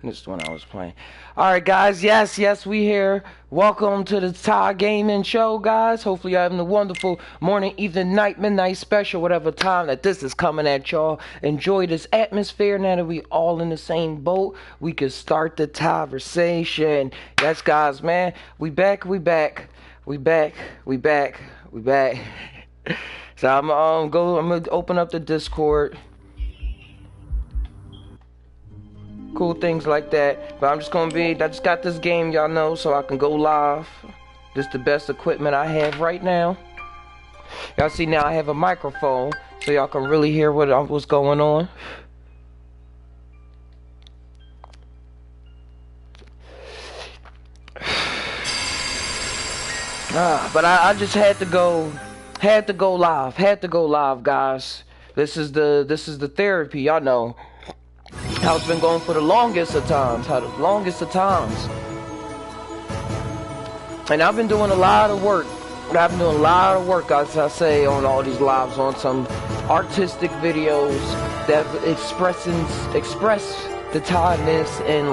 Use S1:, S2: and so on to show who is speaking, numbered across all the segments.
S1: This is when I was playing. Alright guys, yes, we here. Welcome to the Tai Gaming show, guys. Hopefully you're having a wonderful morning, evening, night, midnight special, whatever time that this is coming at y'all. Enjoy this atmosphere. Now that we all in the same boat, we can start the conversation. Yes, guys, man. We back. So I'm gonna open up the Discord. Cool things like that, but I just got this game, y'all know, so I can go live. This is the best equipment I have right now. Y'all see now I have a microphone, so y'all can really hear what's going on. But I just had to go live, guys. This is the therapy, y'all know. How it's been going for the longest of times. And I've been doing a lot of work. As I say, on all these lives, on some artistic videos that express the Thai-ness in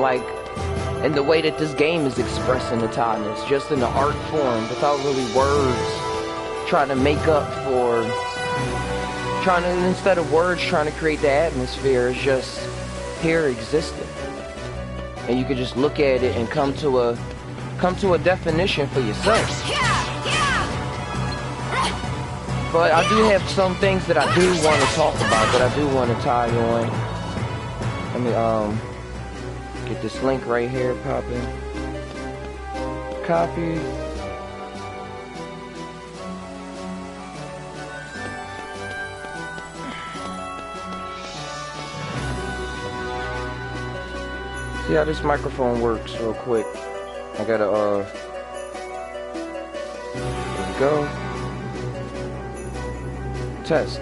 S1: the way that this game is expressing the Thai-ness, just in the art form, without really words, trying to make up for, instead of words, trying to create the atmosphere. It's just here existing, and you can just look at it and come to a definition for yourself. But I do have some things that I do want to talk about, that I do want to tie on. Let me get this link right here, popping, copy. See how this microphone works real quick. I gotta, there we go. Test.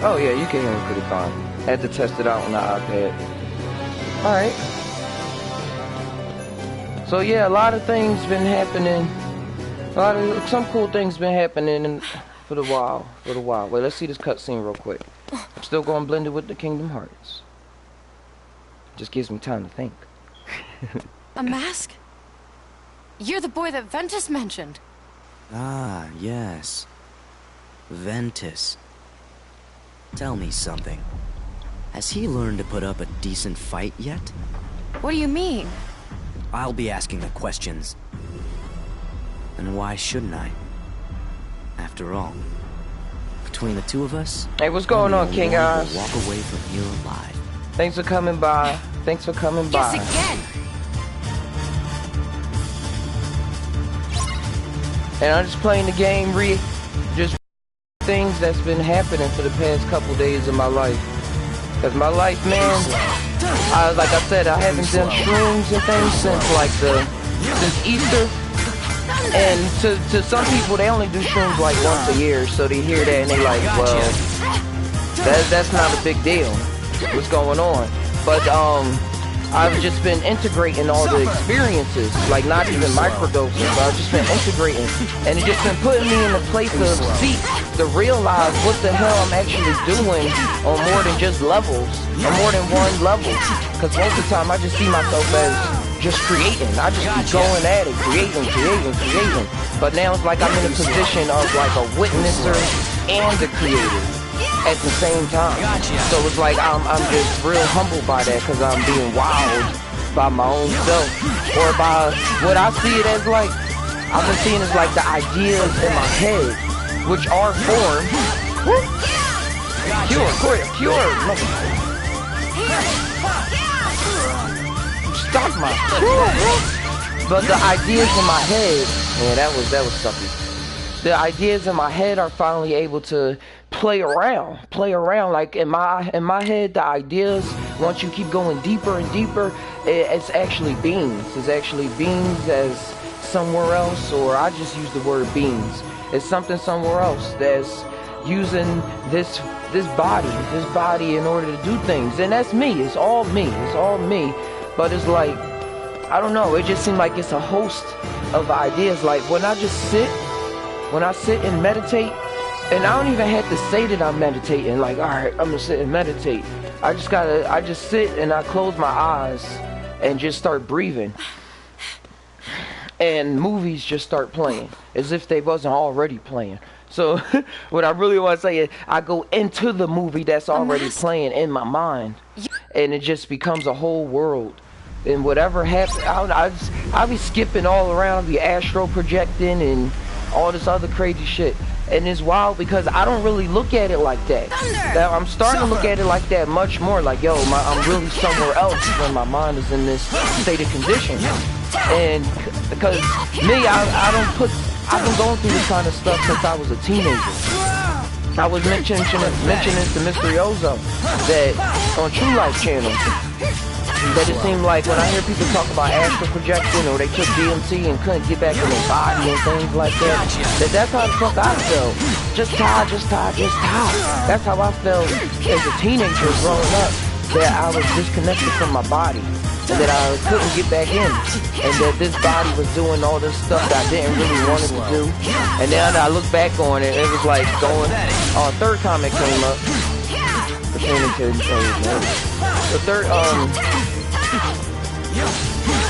S1: Oh yeah, you can hear me pretty fine. I had to test it out on the iPad. Alright. So yeah, a lot of things been happening. Some cool things been happening for the while. Wait, let's see this cutscene real quick. I'm still going blended with the Kingdom Hearts. Just gives me time to think.
S2: A mask? You're the boy that Ventus mentioned.
S3: Ah, yes. Ventus. Tell me something. Has he learned to put up a decent fight yet?
S2: What do you mean?
S3: I'll be asking the questions. And why shouldn't I? After all, between the two of us,
S1: hey, what's going on, King Eyes?
S3: Walk away from here alive.
S1: Thanks for coming by.
S2: Guess again.
S1: And I'm just playing the game, just things that's been happening for the past couple days of my life. Cause my life, man, like I said, I haven't done shrooms and things since Easter. And to some people, they only do shrooms like once a year, so they hear that and they like, well, that's not a big deal. What's going on? But I've just been integrating all the experiences, like not even microdosing, but I've just been integrating, and it's just been putting me in a place of seek to realize what the hell I'm actually doing on more than just levels, on more than one level. Because most of the time I just see myself as just creating. I just keep going at it, creating. But now it's like I'm in a position of like a witnesser and a creator at the same time. So it's like I'm just real humbled by that, because I'm being wowed by my own self, or by what I see it as. Like I've been seeing as like the ideas in my head, which are formed. Cure. Stop my. But the ideas in my head, man, that was sucky. The ideas in my head are finally able to play around. Like in my head, the ideas, once you keep going deeper and deeper, it's actually beings. It's actually beings as somewhere else, or I just use the word beings. It's something somewhere else that's using this body in order to do things, and that's me. It's all me. But it's like, I don't know, it just seemed like it's a host of ideas. Like when I sit and meditate, and I don't even have to say that I'm meditating, like, alright, I'm gonna sit and meditate. I just sit and I close my eyes and just start breathing. And movies just start playing as if they wasn't already playing. So what I really want to say is I go into the movie that's already playing in my mind, and it just becomes a whole world. And whatever happens, I'll be skipping all around, I'll be astral projecting and all this other crazy shit. And it's wild because I don't really look at it like that. I'm starting to look at it like that much more. Like, yo, I'm really somewhere else when my mind is in this state of condition. And because me, I've been going through this kind of stuff since I was a teenager. I was mentioning this to Mr. Ozo that on True Life channel. That it seemed like when I hear people talk about astral projecting or they took DMT and couldn't get back in their body and things like that, that's how the fuck I felt. Just Tai. That's how I felt as a teenager growing up, that I was disconnected from my body and that I couldn't get back in, and that this body was doing all this stuff that I didn't really want it to do. And then I look back on it, it was like going, third comment came up pertaining to the third,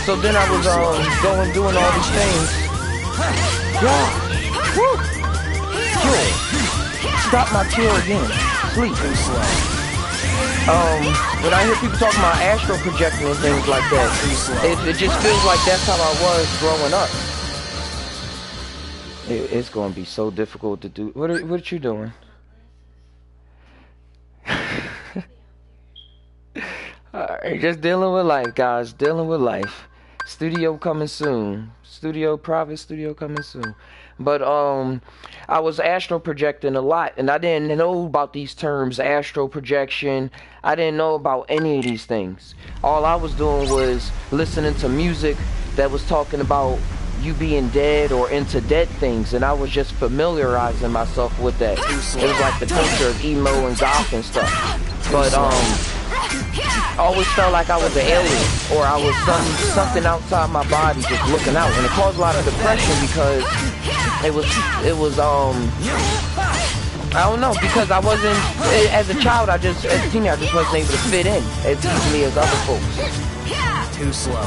S1: so then I was going doing all these things. Gosh, woo! Stop my tear again. Sleep. When I hear people talking about astral projecting and things like that, it just feels like that's how I was growing up. It's going to be so difficult to do. What are you doing? Alright, just dealing with life, guys. Dealing with life. Studio coming soon. Private studio coming soon. But I was astral projecting a lot, and I didn't know about these terms, astral projection. I didn't know about any of these things. All I was doing was listening to music that was talking about you being dead or into dead things, and I was just familiarizing myself with that. It was like the culture of emo and goth and stuff. But I always felt like I was an alien, or I was something outside my body just looking out, and it caused a lot of depression because it was I don't know, because I wasn't, as a child, as a teenager, I just wasn't able to fit in as easily as other folks.
S3: Too slow.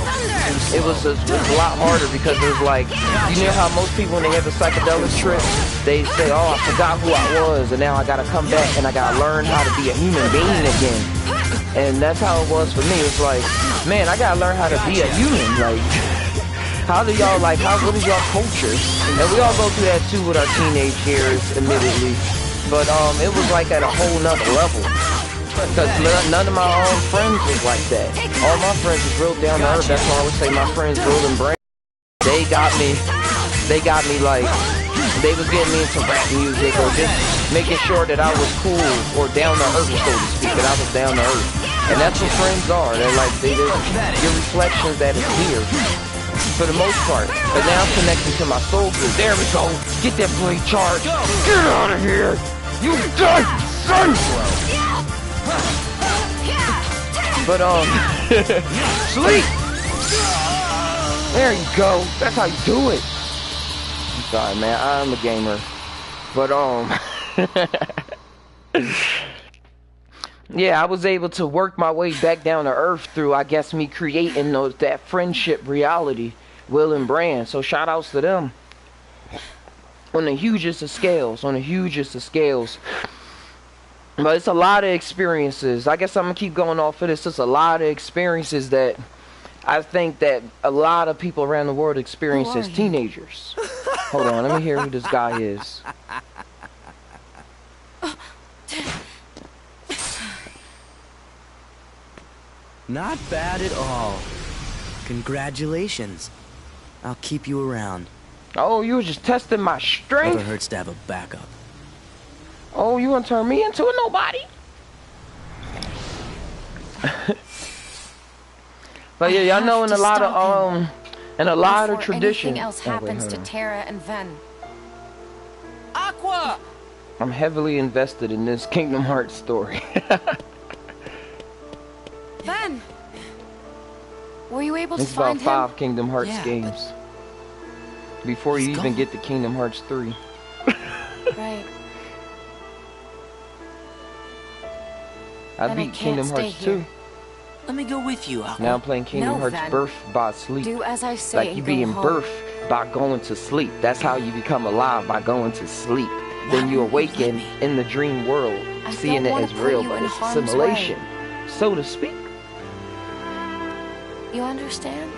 S1: It was a lot harder because it was like, you know how most people when they have a psychedelic trip, they say, oh, I forgot who I was, and now I gotta come back and I gotta learn how to be a human being again. And that's how it was for me. It's like, man, I gotta learn how to be a human. Like, how do y'all, like, what is y'all culture? And we all go through that too with our teenage years, admittedly. But it was like at a whole nother level. Because none of my own friends was like that. All my friends was real down to earth. That's why I would say my friends, Will and Brand, they got me like, they was getting me into rap music or just making sure that I was cool or down to earth, so to speak, that I was down to earth. And that's what friends are. They're like, your reflections that is here. For the most part. But now I'm connected to my soul group. There we go. Get that blade charged. Get out of here. You die, son. But sleep. There you go. That's how you do it. I'm sorry, man. I'm a gamer. But yeah, I was able to work my way back down to earth through, I guess, me creating that friendship reality, Will and Brand. So shout outs to them. On the hugest of scales. But it's a lot of experiences. I guess I'm going to keep going off of this. It's a lot of experiences that I think that a lot of people around the world experience as teenagers. Hold on, let me hear who this guy is.
S3: Not bad at all. Congratulations. I'll keep you around.
S1: Oh, you were just testing my strength?
S3: Never hurts to have a backup.
S1: Oh, you want to turn me into a nobody? But yeah, y'all know in a lot of tradition.
S2: Anything else happens to Tara and Ven.
S3: Aqua!
S1: I'm heavily invested in this Kingdom Hearts story.
S2: Ven! Were you able to
S1: It's
S2: find
S1: about
S2: him?
S1: 5 Kingdom Hearts games. Before you even get to Kingdom Hearts 3.
S2: Right.
S1: I
S2: Then I
S1: beat
S2: can't
S1: Kingdom
S2: stay
S1: Hearts
S2: here.
S1: 2.
S3: Let me go with you, Aqua.
S1: Now I'm playing Kingdom
S2: No,
S1: Hearts
S2: Ven.
S1: Birth by Sleep.
S2: Do as I say
S1: Like you
S2: and go
S1: being
S2: home.
S1: birthed by going to sleep. That's how you become alive, by going to sleep.
S3: Why
S1: Then you
S3: won't you let
S1: awaken
S3: me?
S1: in the dream world,
S2: I
S1: seeing
S2: don't
S1: it
S2: wanna
S1: as
S2: put
S1: real,
S2: you
S1: but
S2: in
S1: it's
S2: harm's
S1: simulation, so to speak.
S2: You understand?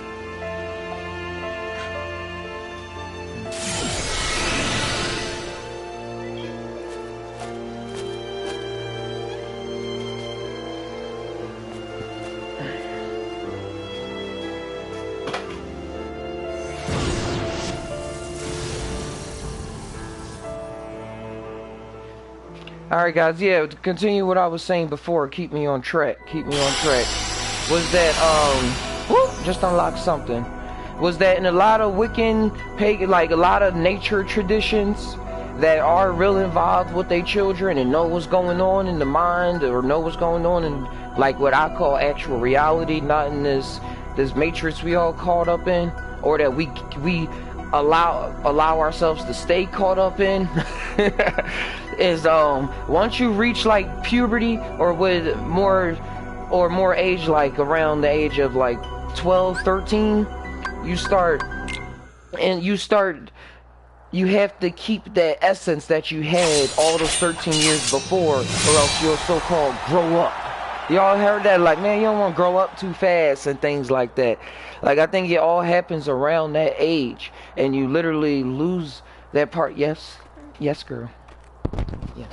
S1: Alright guys, yeah, to continue what I was saying before, keep me on track, was that, just unlocked something, was that in a lot of Wiccan, pagan, like a lot of nature traditions that are real involved with their children and know what's going on in the mind, or know what's going on in, like, what I call actual reality, not in this matrix we all caught up in, or that we allow ourselves to stay caught up in, is once you reach like puberty, or with more age, like around the age of like 12, 13, you have to keep that essence that you had all those 13 years before, or else you'll so-called grow up. Y'all heard that? Like, man, you don't want to grow up too fast and things like that. Like, I think it all happens around that age, and you literally lose that part. Yes, yes, girl. Yes.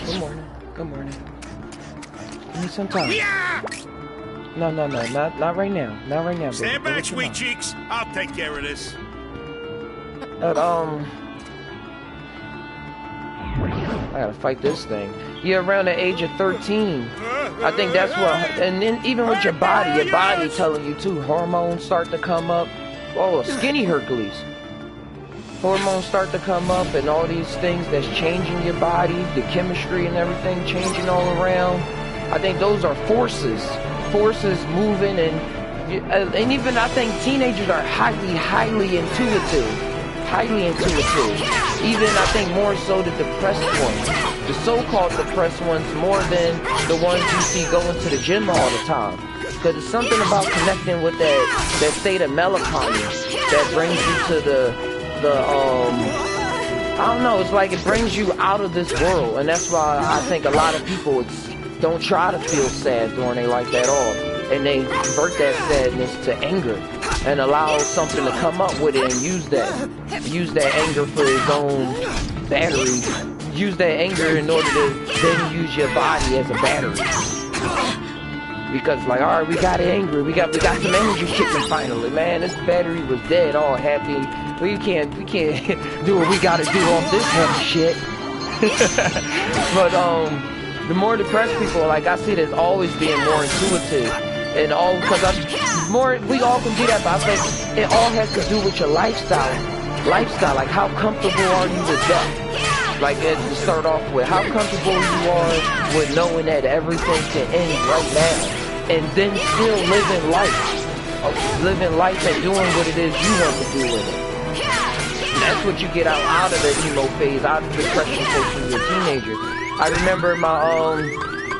S1: Good morning. Good morning. Give me some time. No, not right now. Not right now, baby.
S4: Stand back, sweet cheeks. I'll take care of this.
S1: But, I gotta fight this thing. Yeah, around the age of 13. I think that's what, and then even with your body telling you too, hormones start to come up. Oh, skinny Hercules. Hormones start to come up, and all these things that's changing your body, the chemistry and everything changing all around. I think those are forces moving, and even I think teenagers are highly intuitive. Even I think more so the depressed ones, the so-called depressed ones, more than the ones you see going to the gym all the time. Because it's something about connecting with that state of melancholy that brings you to the I don't know, it's like it brings you out of this world. And that's why I think a lot of people don't try to feel sad during their life at all, and they convert that sadness to anger and allow something to come up with it, and use that anger for its own battery, use that anger in order to then use your body as a battery. Because, like, alright, we got angry, we got some energy kicking finally, man. This battery was dead, all happy. We can't do what we gotta do off this heavy shit. But the more depressed people, like, I see it as always being more intuitive, and all because we all can do that, but I think it all has to do with your lifestyle. Like, how comfortable are you with death? Like, to start off with, how comfortable you are with knowing that everything can end right now, and then still living life and doing what it is you want to do with it. And that's what you get out of the emo phase, out of the depression phase when you're a teenager. I remember my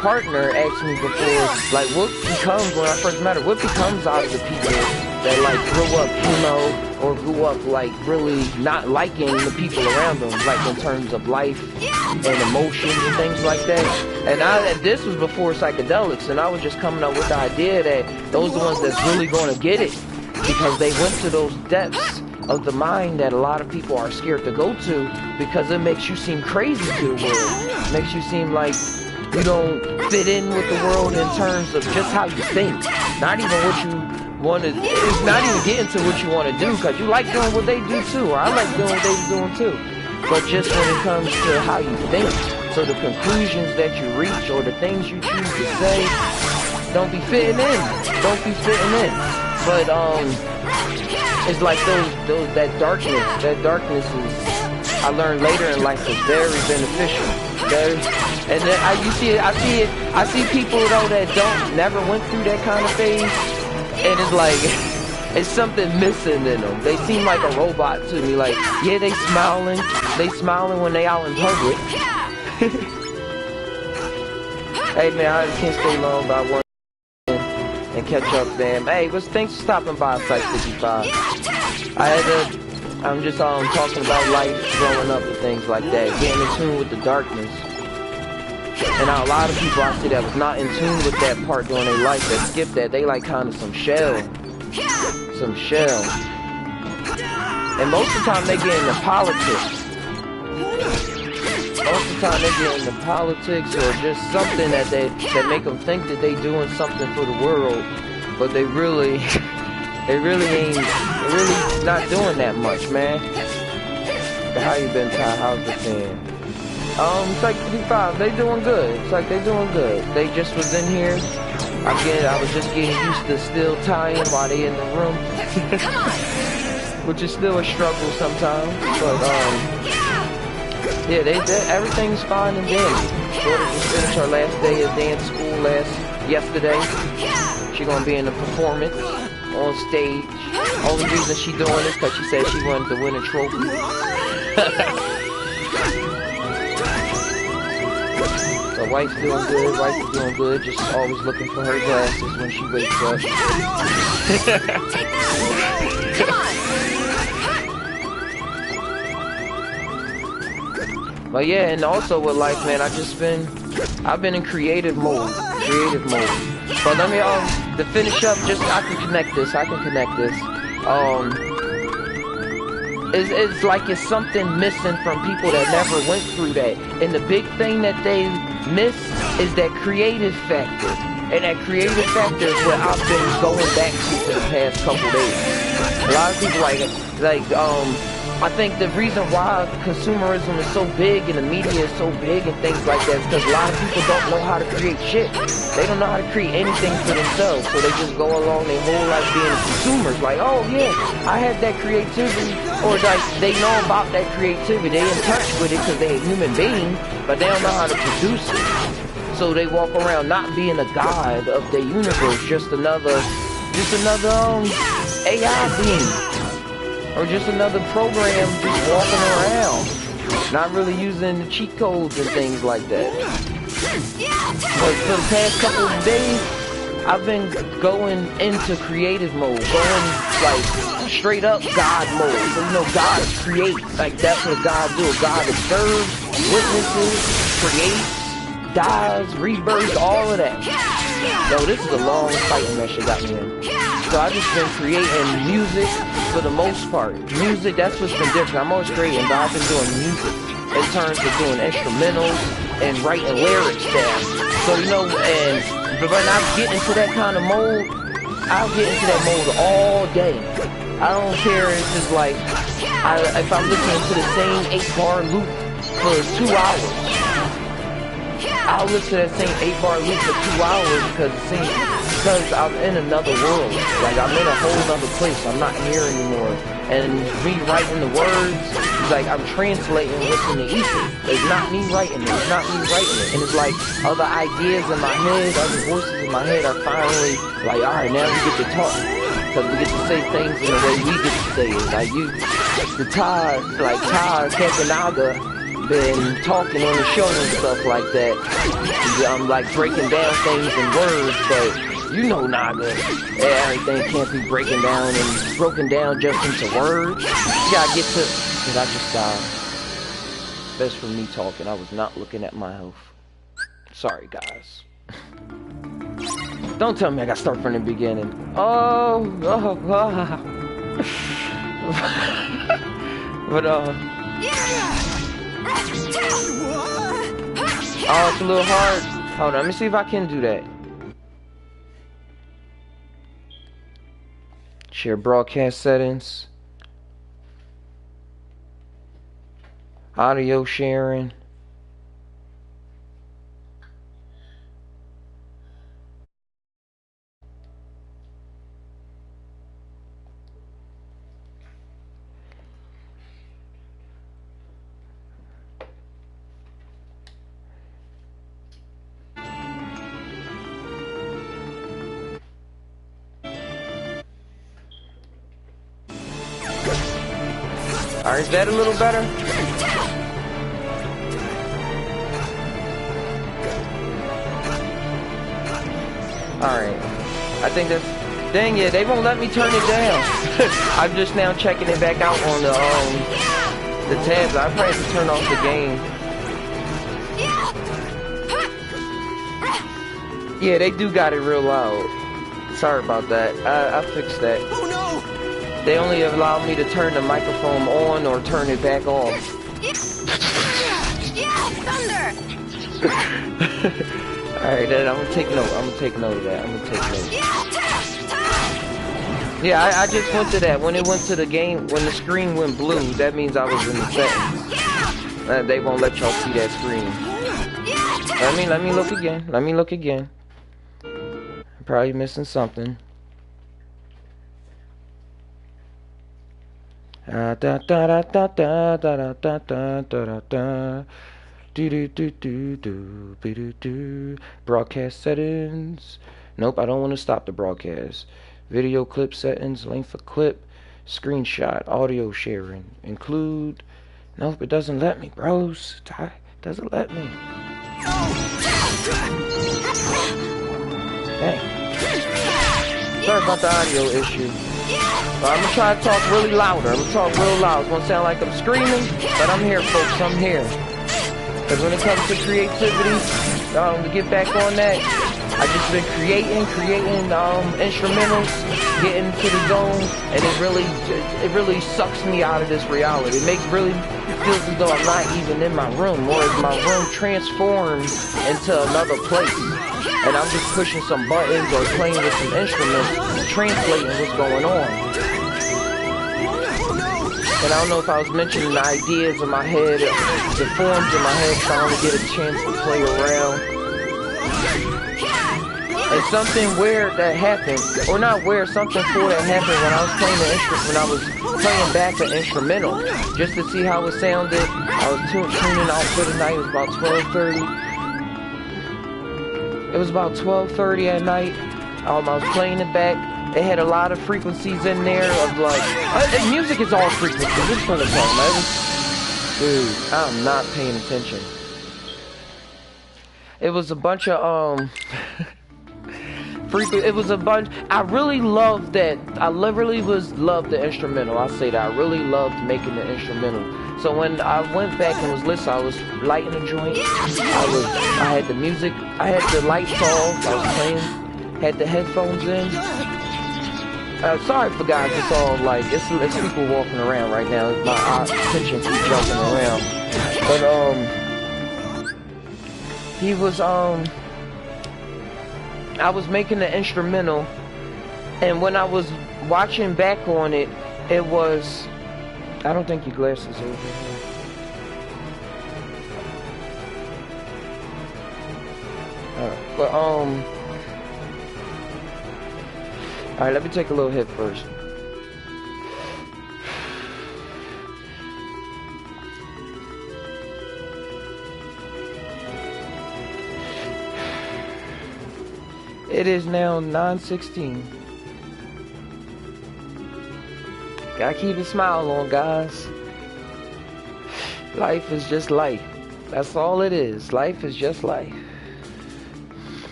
S1: partner asked me before, like, what becomes, when I first met her, what becomes out of the people that, like, grew up emo, or grew up, like, really not liking the people around them, like, in terms of life and emotions and things like that. And this was before psychedelics, and I was just coming up with the idea that those are the ones that's really going to get it, because they went to those depths of the mind that a lot of people are scared to go to, because it makes you seem crazy to the world. It makes you seem like you don't fit in with the world in terms of just how you think. Not even what you want to, it's not even getting to what you want to do, because you like doing what they do too, or I like doing what they're doing too. But just when it comes to how you think, so the conclusions that you reach, or the things you choose to say, don't be fitting in. But it's like that darkness is, I learned later in life, is very beneficial. And then I see people though that never went through that kind of phase, and it's like, it's something missing in them. They seem like a robot to me. Like, yeah, they smiling when they out in public. Hey man, I can't stay long, but I want and catch up, man. Hey, thanks for stopping by, Psych55. I'm just talking about life, growing up and things like that, getting in tune with the darkness. And a lot of people I see that was not in tune with that part during their life, that skipped that, they like kind of some shell. And most of the time they get into politics. Most of the time they get into politics or just something that make them think that they doing something for the world, but they really ain't not doing that much, man. But how you been, Ty? How's the fan? Psych55, they doing good. It's like they doing good. They just was in here. I was just getting used to still tying while they in the room. Which is still a struggle sometimes. But yeah, everything's fine and dandy. Daughter just finished her last day of dance school yesterday. She gonna be in a performance on stage. Only reason she doing it because she said she wanted to win a trophy. So wife's doing good, wife is doing good, just always looking for her glasses when she wakes up. But yeah, and also with life, man, I've been in creative mode. But let me, to finish up, I can connect this. It's like it's something missing from people that never went through that. And the big thing that they miss is that creative factor. And that creative factor is what I've been going back to for the past couple days. A lot of people I think the reason why consumerism is so big and the media is so big and things like that is because a lot of people don't know how to create shit. They don't know how to create anything for themselves, so they just go along their whole life being consumers. Like, oh yeah, I had that creativity, or like they know about that creativity, they in touch with it because they're a human being, but they don't know how to produce it. So they walk around not being a god of the universe, just another AI being. Or just another program just walking around, not really using the cheat codes and things like that. But for the past couple of days, I've been going into creative mode, going like straight up God mode. So, you know, God creates, like that's what God do. God observes, witnesses, creates, dies, rebirths, all of that. Yo, this is a long fighting that shit got me in. So I've just been creating music for the most part. Music, that's what's been different. I'm always creating, but I've been doing music in terms of doing instrumentals and writing lyrics down. So, you know, but when I get into that kind of mode, I'll get into that mode all day. I don't care, it's just like, if I'm listening to the same 8-bar loop for 2 hours, I'll listen to that same 8-bar loop for 2 hours because I'm in another world. Like, I'm in a whole other place. I'm not here anymore. And me writing the words, like, I'm translating what's in the ether. It's not me writing it. It's not me writing it. And it's like, other ideas in my head, other voices in my head are finally like, alright, now we get to talk. Because we get to say things in the way we get to say it. Like, Captain NAga, been talking on the show and stuff like that. I'm like breaking down things in words, but you know Naga, everything can't be broken down just into words. You gotta get to, cause I just died. Best for me talking, I was not looking at my health. Sorry guys. Don't tell me I gotta start from the beginning. But oh, it's a little hard. Hold on, let me see if I can do that. Share broadcast settings. Audio sharing. Alright, is that a little better? Alright. I think that's... Dang it, they won't let me turn it down. I'm just now checking it back out on the tabs. I probably have to turn off the game. Yeah, they do got it real loud. Sorry about that. I fixed that.
S5: Oh no!
S1: They only allow me to turn the microphone on or turn it back off.
S2: Thunder!
S1: Alright, then I'm gonna take note. I'm gonna take note of that. Yeah, I just went to that. When it went to the game, when the screen went blue, that means I was in the settings. They won't let y'all see that screen. Let me look again. Let me look again. I'm probably missing something. Da da da da da da da da da da da. Do do do do do do do. Broadcast settings. Nope, I don't want to stop the broadcast. Video clip settings, length of clip, screenshot, audio sharing, include. Nope, it doesn't let me, bros. It doesn't let me. Dang. Sorry about the audio issue. But I'm gonna try to talk really louder. I'm gonna talk real loud. It's gonna sound like I'm screaming, but I'm here, folks. I'm here. Because when it comes to creativity, to get back on that, I just been creating instrumentals, getting into the zone, and it really sucks me out of this reality. It feels as though I'm not even in my room, or is my room transformed into another place, and I'm just pushing some buttons or playing with some instruments, translating what's going on. And I don't know if I was mentioning the ideas in my head, the forms in my head, trying to get a chance to play around. And something weird that happened, or not weird, something cool that happened when I was playing the instrument, when I was playing back the instrumental, just to see how it sounded. I was tuning out for the night. It was about 12:30. It was about 12:30 at night. I was playing it back. It had a lot of frequencies in there of like, music is all frequencies. This is what I'm talking about. Dude, I'm not paying attention. It was a bunch of it was a bunch. I really loved that. I literally loved the instrumental. I say that I really loved making the instrumental. So when I went back and was listening, I was lighting a joint. I had the music. I had the lights off. I was playing. Had the headphones in. Sorry for guys. It's all like it's people walking around right now. My attention keeps jumping around. But he was I was making the instrumental, and when I was watching back on it, it was... I don't think your glasses over here. Alright, let me take a little hit first. It is now 9:16. Gotta keep a smile on, guys. Life is just life. That's all it is. Life is just life.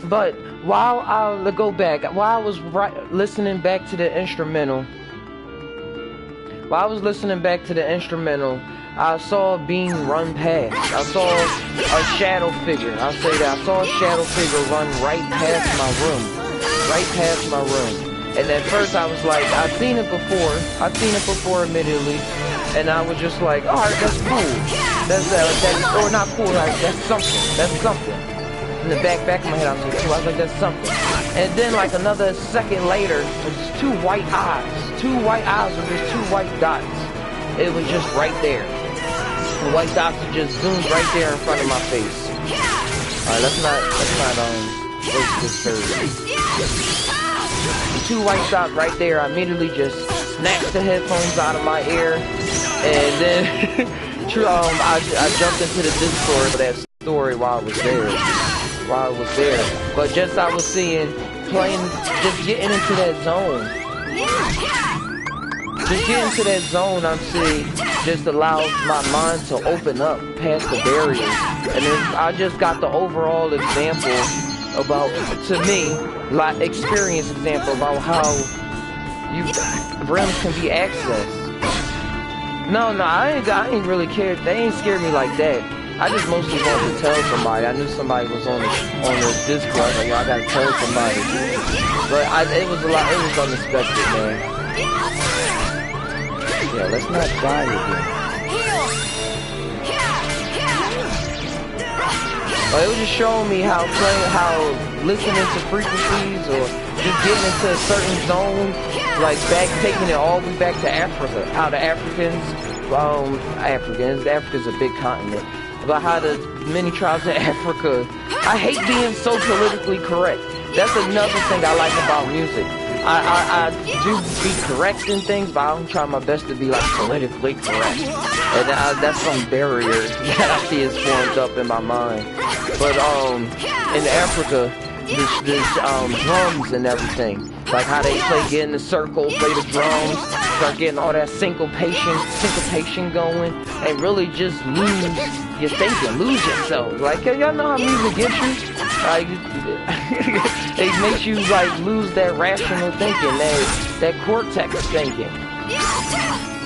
S1: But while I was listening back to the instrumental, I saw a beam run past. I saw a shadow figure. I'll say that. I saw a shadow figure run right past my room. And at first I was like, I've seen it before, admittedly. And I was just like, alright, that's cool. That's or not cool, like, that's something. In the back of my head, I was like, cool. I was like, that's something. And then like another second later, it was two white eyes with just two white dots. It was just right there. The white dots just zoomed right there in front of my face. Alright, let's not waste this third. The two white dots right there, I immediately just snatched the headphones out of my ear, and then I jumped into the Discord for that story while I was there. But just I was seeing, just getting into that zone. I'm seeing, just allows my mind to open up past the barriers. And then I just got the overall example about, to me, like experience example about how realms can be accessed. No, I ain't really cared. They ain't scared me like that. I just mostly wanted to tell somebody. I knew somebody was on the Discord. Like, I gotta tell somebody. But it was unexpected, man. Yeah, let's not die again. But it was just showing me how listening to frequencies or just getting into a certain zone, like taking it all the way back to Africa. How the Africa's a big continent. About how the many tribes in Africa. I hate being so politically correct. That's another thing I like about music. I do be correct in things, but I don't try my best to be like politically correct. And that's some barrier that I see is formed up in my mind. But in Africa, there's drums and everything. Like how they get in the circle, play the drums, start getting all that syncopation going, and really just lose your thinking, lose yourself. Like, y'all know how music gets you? Like, it makes you like lose that rational thinking, that cortex thinking.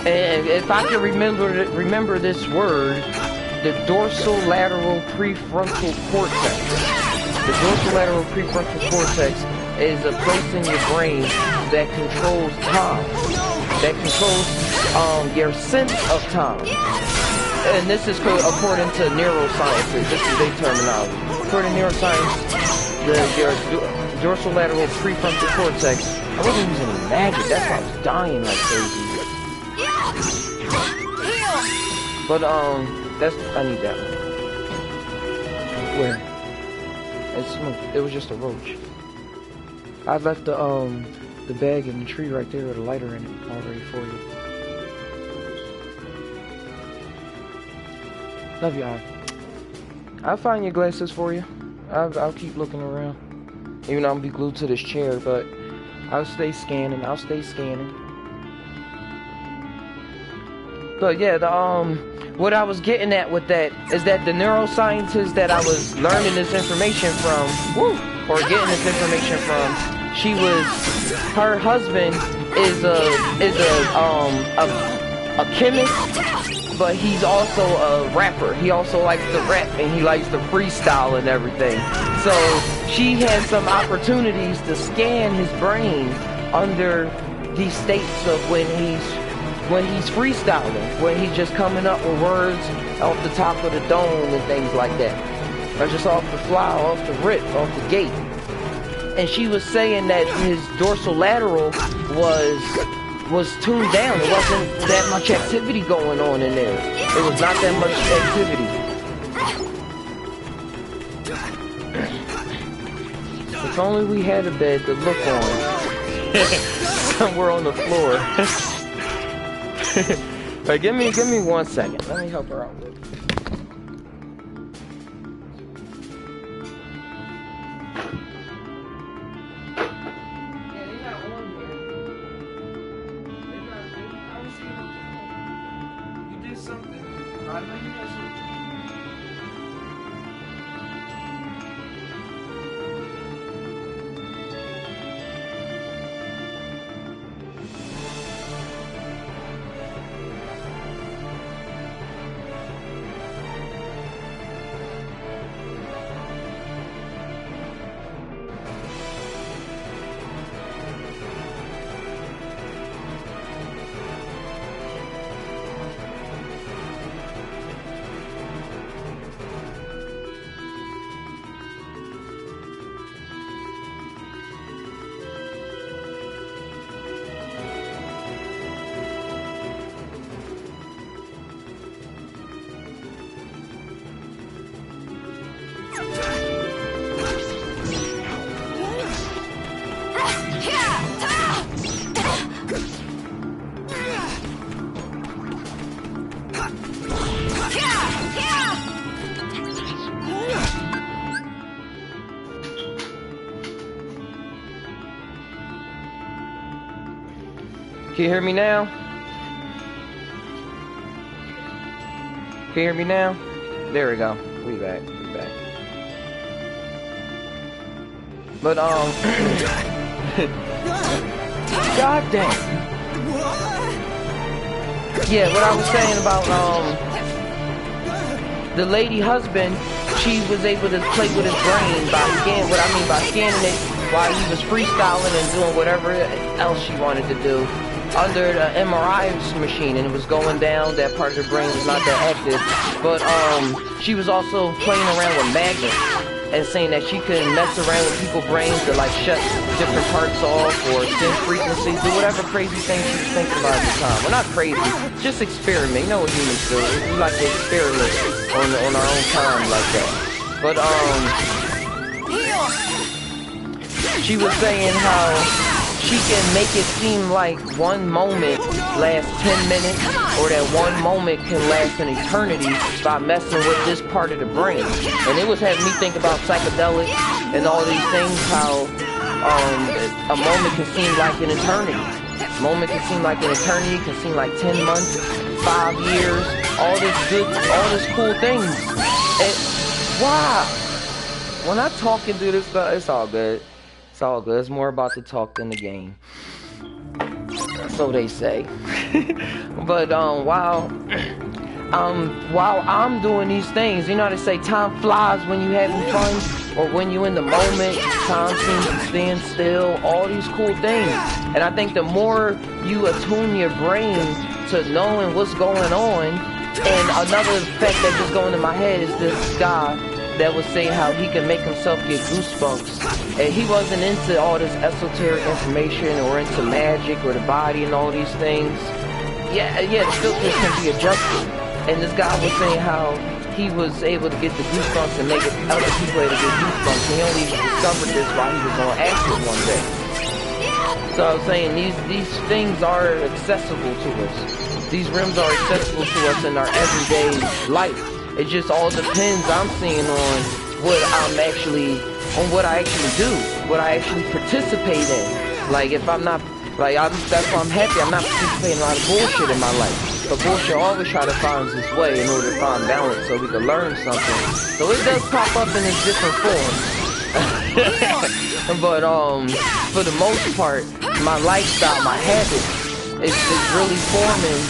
S1: And if I can remember this word, the dorsolateral prefrontal cortex. The dorsolateral prefrontal cortex is a place in your brain that controls time, that controls your sense of time. And this is according to neuroscientists. This is their terminology. According to neuroscience, your dorsolateral prefrontal cortex. I wasn't using any magic. That's why I was dying like crazy. But I need that one. Where? It's smooth. It was just a roach. I left the bag in the tree right there with a lighter in it already for you. Love you, I'll find your glasses for you. I'll keep looking around. Even though I'm gonna be glued to this chair, but I'll stay scanning. But yeah, what I was getting at with that is that the neuroscientist that I was learning this information from, or getting this information from, her husband is a chemist, but he's also a rapper. He also likes to rap and he likes to freestyle and everything. So she had some opportunities to scan his brain under these states of when he's freestyling, when he's just coming up with words off the top of the dome and things like that, or just off the fly, off the rip, off the gate. And she was saying that his dorsolateral was tuned down. There wasn't that much activity going on in there. There was not that much activity. If only we had a bed to look on. Somewhere on the floor. Alright, give me 1 second. Let me help her out with it. Can you hear me now? Can you hear me now? There we go. We back. But God damn. Yeah, what I was saying about the lady husband, she was able to play with his brain by scanning it while he was freestyling and doing whatever else she wanted to do under the MRI machine, and it was going down. That part of the brain was not that active, but she was also playing around with magnets and saying that she could mess around with people's brains to like shut different parts off or send frequencies, do whatever crazy thing she was thinking about at the time. Well, not crazy, just experiment. You know what humans do? We like to experiment on our own time like that. But she was saying how she can make it seem like one moment lasts 10 minutes, or that one moment can last an eternity by messing with this part of the brain. And it was having me think about psychedelics and all these things, how a moment can seem like an eternity. A moment can seem like an eternity, can seem like 10 months, 5 years, all this cool things. And wow, when I talk and do this stuff, it's all good. It's all good. It's more about the talk than the game. So they say. But while I'm doing these things, you know how they say time flies when you having fun, or when you in the moment, time seems to stand still, all these cool things. And I think the more you attune your brain to knowing what's going on, and another fact that just going in my head is this guy that was saying how he can make himself get goosebumps, and he wasn't into all this esoteric information or into magic or the body and all these things. Yeah, the filters can be adjusted, and this guy was saying how he was able to get the goosebumps and make other people able to get goosebumps. He only discovered this while he was on acid one day. So I was saying these things are accessible to us. These rims are accessible to us in our everyday life. It just all depends, I'm seeing, on what I actually do, what I actually participate in. Like, if I'm not, like, that's why I'm happy I'm not participating in a lot of bullshit in my life. But bullshit always try to find its way in order to find balance so we can learn something. So it does pop up in its different forms. But, for the most part, my lifestyle, my habits, is really forming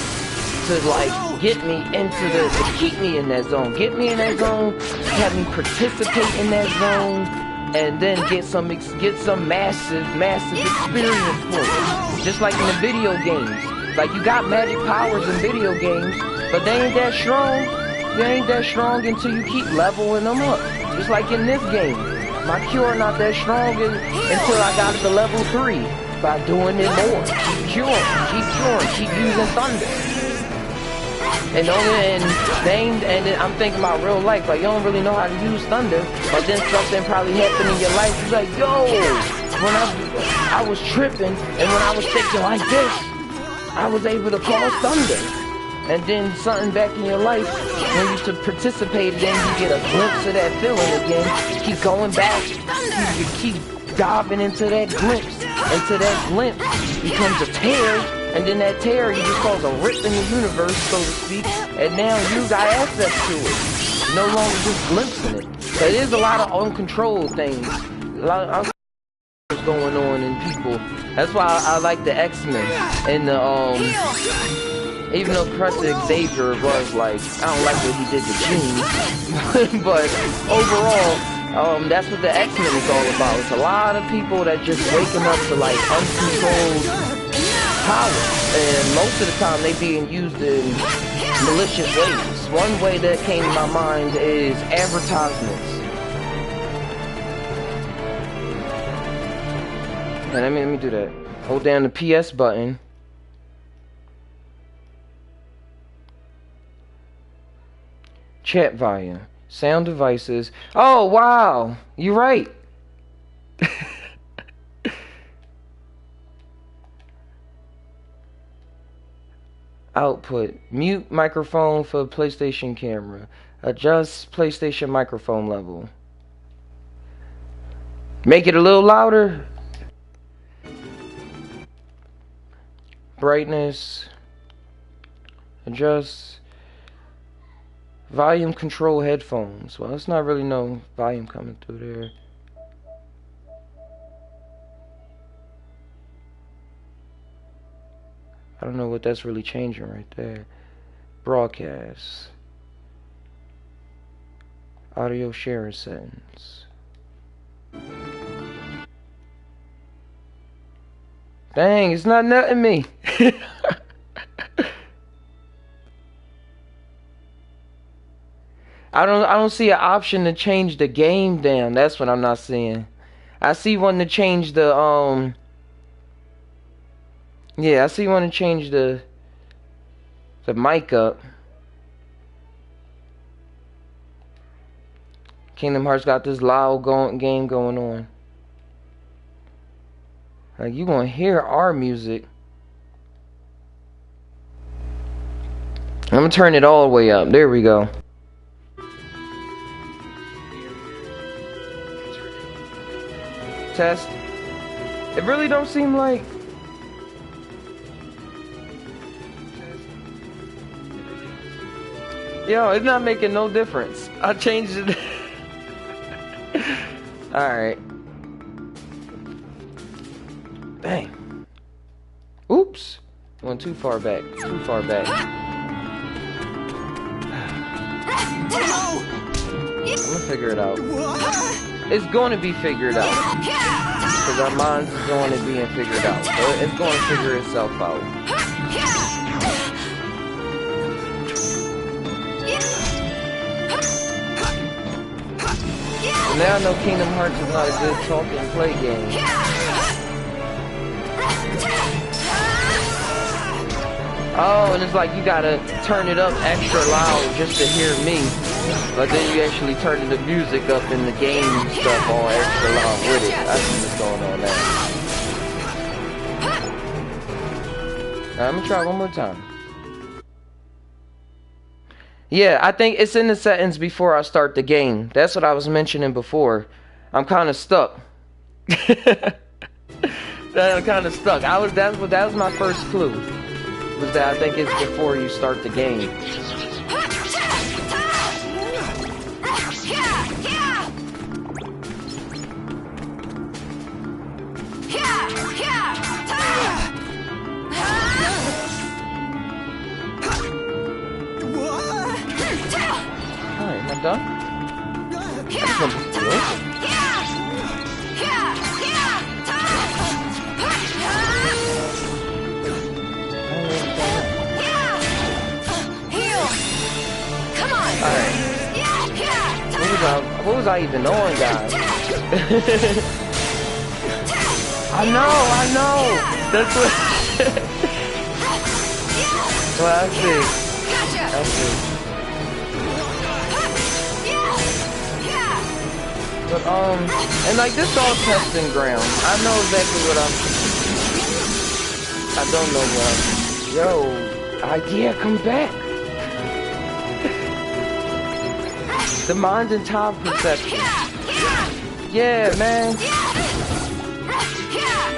S1: to like get me into to keep me in that zone, have me participate in that zone, and then get some massive experience for it. Just like in the video games, like you got magic powers in video games, but they ain't that strong. They ain't that strong until you keep leveling them up. Just like in this game, my cure not that strong until I got to level 3 by doing it more. Keep curing, keep using thunder. And I'm thinking about real life, like you don't really know how to use thunder, but then something probably happened in your life. You're like, yo, when I was tripping, and when I was thinking like this, I was able to cause thunder. And then something back in your life, when you to participate, then you get a glimpse of that feeling again. Keep going back, you keep diving into that glimpse, becomes a tear. And then that tear, you just cause a rip in the universe, so to speak, and now you got access to it. No longer just glimpsing it. But there's a lot of uncontrolled things. A lot of uncontrolled going on in people. That's why I like the X-Men. And the, even though Professor Xavier was like, I don't like what he did to Jean. But overall, that's what the X-Men is all about. It's a lot of people that just waking up to like uncontrolled power, and most of the time they being used in malicious ways. One way that came to my mind is advertisements. And let me do that. Hold down the PS button. Chat volume, sound devices. Oh wow, you're right. Output. Mute microphone for PlayStation camera. Adjust PlayStation microphone level. Make it a little louder. Brightness. Adjust. Volume control headphones. Well, it's not really no volume coming through there. I don't know what that's really changing right there. Broadcast. Audio sharing settings. Dang, it's not letting me. I don't see an option to change the game down. That's what I'm not seeing. I see one to change the yeah, I see one to change the mic up. Kingdom Hearts got this loud game going on. Like, you gonna hear our music. I'm gonna turn it all the way up. There we go. Test. It really don't seem like. Yo, it's not making no difference. I changed it. Alright. Dang. Oops. Went too far back. Too far back. I'm gonna figure it out. It's going to be figured out. Because our minds is going to be figured out. So it's going to figure itself out. So now I know Kingdom Hearts is not a good talk and play game. Oh, and it's like you gotta turn it up extra loud just to hear me. But then you actually turn the music up and the game stuff all extra loud with it. I see what's going on there. Right, I'm gonna try one more time. Yeah, I think it's in the settings before I start the game. That's what I was mentioning before. I'm kind of stuck. I'm kind of stuck. That was my first clue. Was that I think it's before you start the game. Alright, am I done? What was I even on, guys? I know. That's what. Well, I see. But and like this all testing ground. I know exactly what I don't know what I'm. Yo, idea, come back. The mind and time perception. Yeah, man.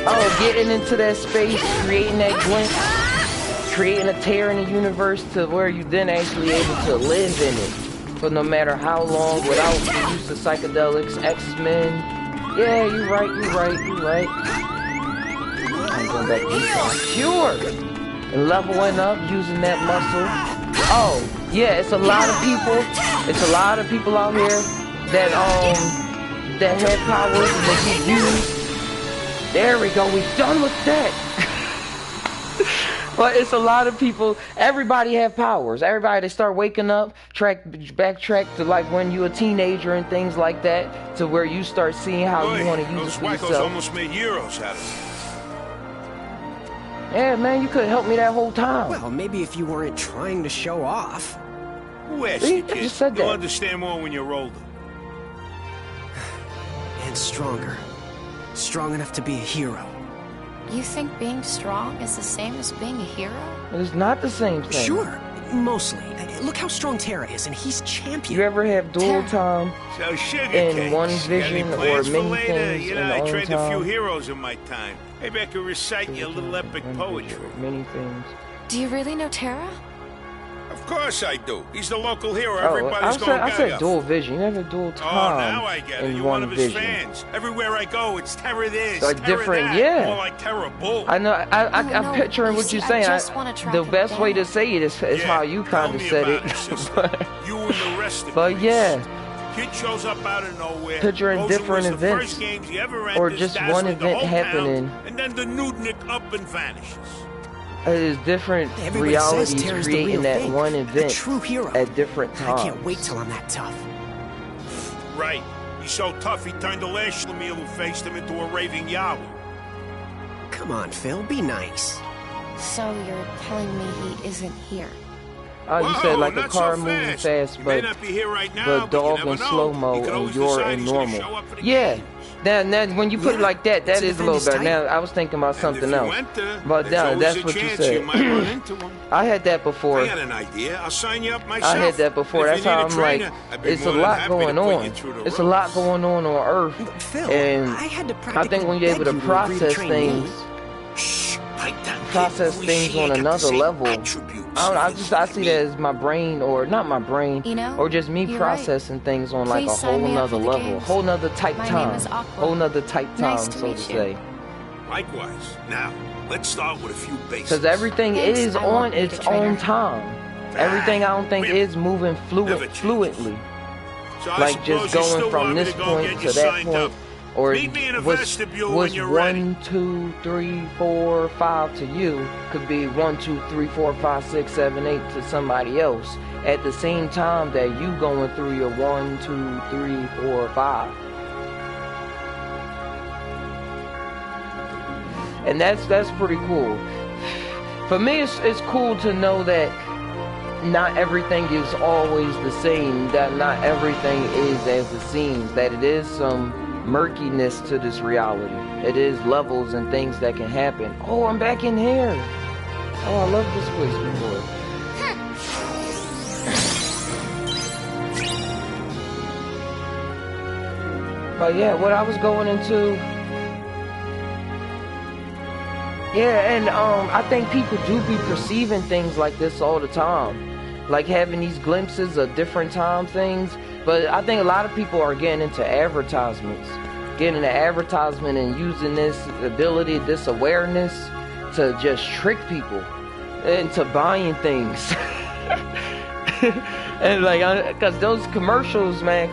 S1: Oh, getting into that space, creating that glimpse, creating a tear in the universe to where you then actually able to live in it for no matter how long without the use of psychedelics, X-Men. Yeah, you're right. I'm going back to cure and leveling up using that muscle. Oh, yeah, it's a lot of people. It's a lot of people out here that have powers and they can use. There we go. We're done with that. But it's a lot of people. Everybody have powers. Everybody, they start waking up, backtrack to like when you're a teenager and things like that, to where you start seeing how you want to use it for yourself.
S4: Almost made heroes out of it.
S1: Yeah, man, you could help me that whole time.
S5: Well, maybe if you weren't trying to show off.
S4: Who asked you, kid?
S1: Just said that.
S4: You'll understand more when you're older.
S5: And stronger. Strong enough to be a hero.
S2: You think being strong is the same as being a hero?
S1: It's not the same thing.
S5: Sure, mostly. Look how strong Terra is, and he's champion.
S1: You ever have dual time
S4: So sugar
S1: in
S4: cakes.
S1: one
S4: Got
S1: vision
S4: any
S1: or
S4: plans for
S1: many
S4: later?
S1: things
S4: You
S1: in
S4: know,
S1: the
S4: I
S1: own
S4: trained a few
S1: time?
S4: heroes in my time. Maybe I could recite you a little epic poetry.
S1: Many things.
S2: Do you really know Terra?
S4: Of course I do. He's the local hero.
S1: Oh,
S4: Everybody's going
S1: I said
S4: gaga.
S1: dual vision. You have a dual
S4: Oh,
S1: time
S4: now I get it.
S1: in
S4: You're
S1: one
S4: one of his
S1: vision.
S4: fans. Everywhere I go, it's Terror this,
S1: Like
S4: Terror
S1: different,
S4: that.
S1: yeah.
S4: More like Terror Bull.
S1: I know. I'm
S2: no,
S1: picturing
S2: you
S1: what
S2: see,
S1: you're
S2: I
S1: saying.
S2: just wanna track
S1: The
S2: him
S1: best way to
S2: down.
S1: say it is
S4: Yeah,
S1: how you
S4: tell
S1: kind of
S4: me
S1: said
S4: about
S1: it.
S4: sister. You and the rest of
S1: But
S4: Greece.
S1: yeah.
S4: Kid shows up out of nowhere.
S1: Picturing
S4: goes
S1: different
S4: and wins the
S1: events,
S4: first games he ever
S1: or
S4: enters,
S1: just one
S4: dazzling the
S1: event
S4: whole
S1: happening.
S4: town, and then the nudnik up and vanishes.
S1: There's different
S5: Everybody says
S1: realities
S5: Tara's the
S1: creating
S5: real
S1: that
S5: thing.
S1: one
S5: A
S1: event
S5: true hero.
S1: at different times.
S5: I can't wait till I'm that tough.
S4: Right. He's so tough he turned the last Schlemiel who faced him into a raving Yahoo.
S5: Come on, Phil, be nice.
S2: So you're telling me he isn't here?
S1: Oh, you
S4: Whoa,
S1: said like a
S4: not
S1: car
S4: so
S1: moving
S4: fast.
S1: fast,
S4: He may
S1: but
S4: not be here right now,
S1: the
S4: but you
S1: dog
S4: never
S1: in
S4: know.
S1: slow-mo
S4: He could
S1: and
S4: always
S1: you're
S4: decide
S1: in
S4: he's gonna
S1: normal.
S4: show up for the
S1: Yeah.
S4: games.
S1: Now, when you put it
S5: Yeah,
S1: like that,
S5: it's
S1: that
S5: a
S1: is a little better.
S5: defender's
S1: Now, I was thinking about
S4: And
S1: something
S4: if you
S1: else.
S4: enter,
S1: But
S4: there's always
S1: that's
S4: a
S1: what you
S4: chance
S1: said.
S4: you might run into him.
S1: I had that before.
S4: I got an idea. I'll sign you up myself.
S1: I had that before.
S4: If
S1: That's
S4: you need
S1: how
S4: a
S1: I'm like,
S4: trainer, I'd be
S1: it's a
S4: more than
S1: lot
S4: happy
S1: going
S4: to put
S1: on.
S4: you through the
S1: It's a lot
S4: ropes.
S1: going on Earth.
S5: Phil,
S1: And
S5: I had to
S1: I think when you're able to
S5: practically beg you agree
S1: process
S5: train
S1: things,
S5: me.
S4: Shh, like that.
S1: process
S4: Kid,
S1: things
S4: she
S1: on
S4: ain't got the
S1: another
S4: same
S1: level.
S4: attributes
S1: I see that as my brain, or not my brain,
S2: You know,
S1: or just me
S2: you're
S1: processing things on like
S2: Please
S1: a
S2: sign
S1: whole
S2: me up
S1: nother
S2: for the
S1: level,
S2: games.
S1: whole nother type
S2: My name
S1: time,
S2: is Aqua.
S1: whole nother type time,
S2: Nice to
S1: so
S2: meet
S1: to
S2: you.
S1: say.
S4: Likewise. Now, let's start with a few basics.
S1: Because everything
S2: Thanks,
S1: is
S2: I won't
S1: on
S2: need a
S1: its
S2: trainer.
S1: own time. Everything I don't think is moving
S4: Never changes.
S1: fluidly.
S4: So I
S1: Like just
S4: suppose you
S1: going
S4: still
S1: from
S4: want me
S1: this
S4: to go
S1: point
S4: get
S1: to
S4: you
S1: that
S4: signed
S1: point,
S4: up.
S1: or
S4: Meet me in a
S1: what's
S4: vestibule when
S1: what's
S4: you're ready.
S1: 1, 2, 3, 4, 5 to you could be 1, 2, 3, 4, 5, 6, 7, 8 to somebody else at the same time that you going through your 1, 2, 3, 4, 5. And that's pretty cool. For me, it's cool to know that not everything is always the same, that not everything is as it seems, that it is some murkiness to this reality. It is levels and things that can happen. Oh, I'm back in here. Oh, I love this place before. But yeah, what I was going into... Yeah, and I think people do be perceiving things like this all the time. Like having these glimpses of different time things. But I think a lot of people are getting into advertisements. Getting into advertisement and using this ability, this awareness to just trick people into buying things. And like, because those commercials, man,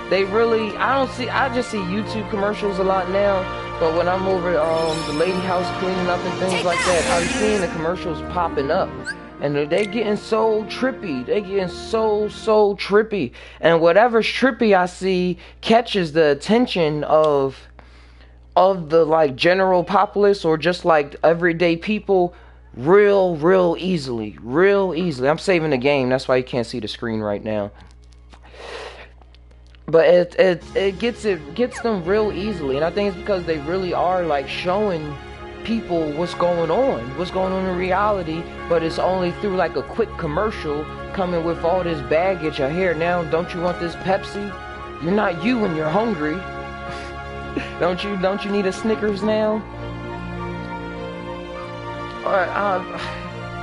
S1: they really, I just see YouTube commercials a lot now. But when I'm over the lady house cleaning up and things like that, I'm seeing the commercials popping up. And they getting so trippy. They getting so trippy. And whatever's trippy I see catches the attention of the like general populace or just like everyday people real easily. I'm saving the game, that's why you can't see the screen right now. But it gets them real easily, and I think it's because they really are like showing people what's going on in reality, but it's only through like a quick commercial coming with all this baggage. I hear now, don't you want this Pepsi? You're not you when you're hungry. Don't you need a Snickers now?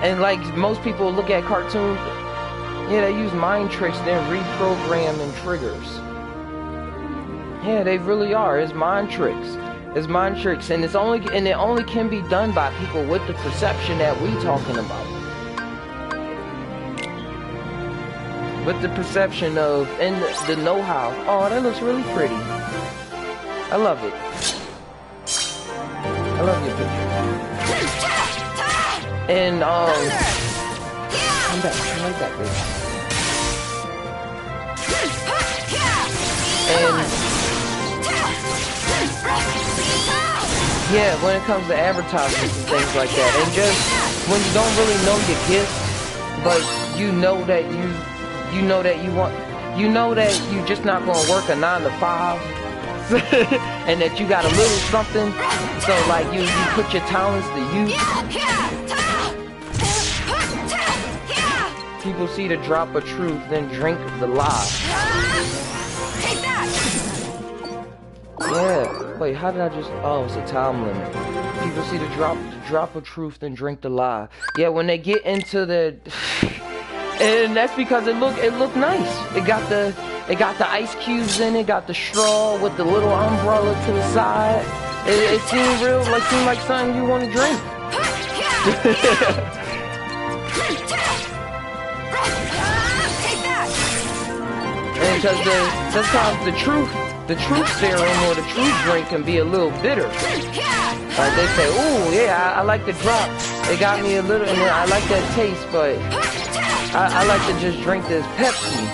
S1: And like most people look at cartoons, yeah, they use mind tricks, then reprogram and triggers. Yeah, they really are. It's mind tricks. It's mind tricks, and it only can be done by people with the perception that we talking about. With the perception of and the know-how. Oh, that looks really pretty. I love it. I love your picture. And come back, come right back, baby. And yeah, when it comes to advertisements and things like that, and just when you don't really know your gift, but you know that you're just not gonna work a 9 to 5, and that you got a little something, so like you put your talents to use. People see the drop of truth, then drink the lie.
S2: Take that!
S1: Yeah. Wait, how did I just... Oh, it's a time limit. People see the drop of truth, then drink the lie. Yeah, when they get into the... And that's because it looked nice. It got the ice cubes in it, got the straw with the little umbrella to the side. It seemed like something you want to drink. And because sometimes the truth serum or the truth drink can be a little bitter. Like they say, ooh, yeah, I like the drop. It got me a little, and I like that taste, but I like to just drink this Pepsi.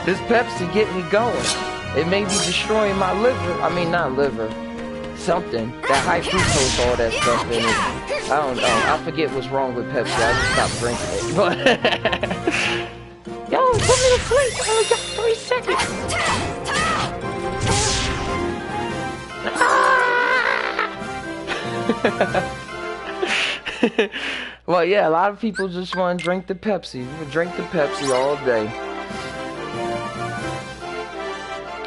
S1: This Pepsi get me going. It may be destroying my liver. I mean, not liver. Something. That high fructose, all that stuff in it. I don't know. I forget what's wrong with Pepsi. I just stopped drinking it. But yo, put me to sleep. I only got 3 seconds. Well, yeah, a lot of people just want to drink the Pepsi. Drink the Pepsi all day.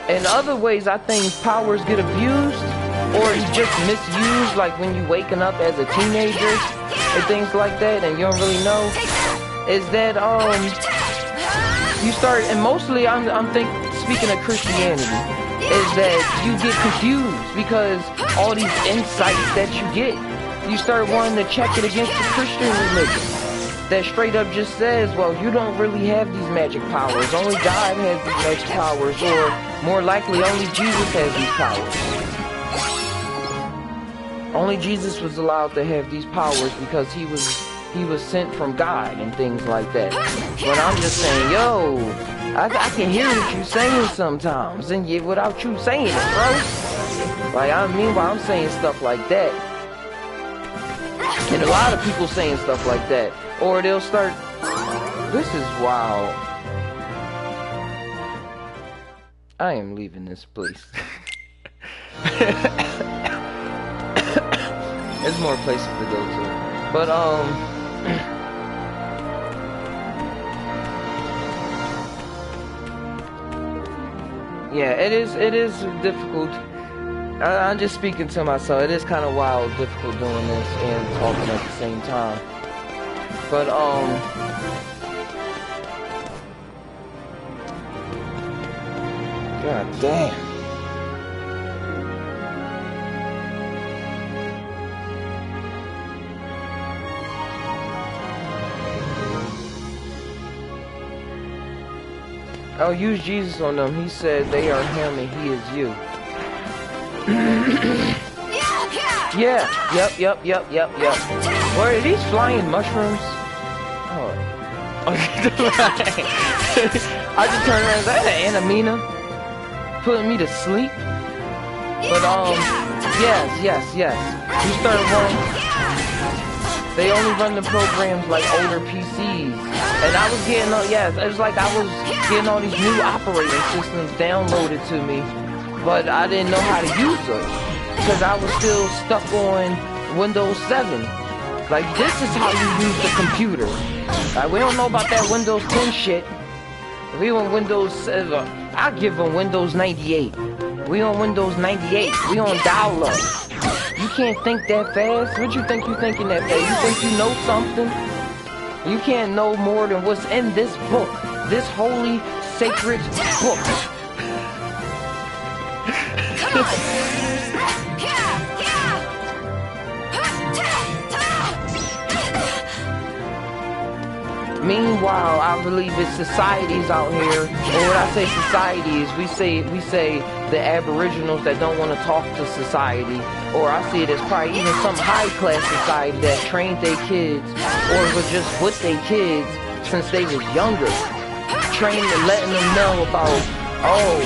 S1: In other ways, I think powers get abused or just misused, like when you waking up as a teenager and things like that, and you don't really know. Is that you start, and mostly I'm speaking of Christianity, is that you get confused because all these insights that you get, you start wanting to check it against the Christian religion that straight up just says, well, you don't really have these magic powers. Only God has these magic powers, or more likely, only Jesus has these powers. Only Jesus was allowed to have these powers because he was sent from God and things like that. But I'm just saying, yo, I can hear what you're saying sometimes, and yet without you saying it, bro. Like, I mean, while I'm saying stuff like that, and a lot of people saying stuff like that, or they'll start, this is wild. I am leaving this place. There's more places to go to. But, yeah, it is difficult. I'm just speaking to myself. It is kind of wild, difficult doing this and talking at the same time. But, god damn. I'll use Jesus on them. He said they are him and he is you. Yeah, yep. What are these flying mushrooms? Oh. I just turned around and said, hey, Anamina, putting me to sleep. But yes. You started running. They only run the programs like older PCs. And I was getting, it was like I was getting all these new operating systems downloaded to me, but I didn't know how to use them because I was still stuck on Windows 7. Like, this is how you use the computer. Like, we don't know about that Windows 10 shit. We on Windows 7. I give them Windows 98. We on Windows 98. We on dial-up. You can't think that fast. What you think you thinking that fast? You think you know something? You can't know more than what's in this book. This holy, sacred book. Meanwhile, I believe it's societies out here, or when I say societies, we say the aboriginals that don't want to talk to society, or I see it as probably even some high-class society that trained their kids, or was just with their kids since they was younger, training and letting them know about, oh,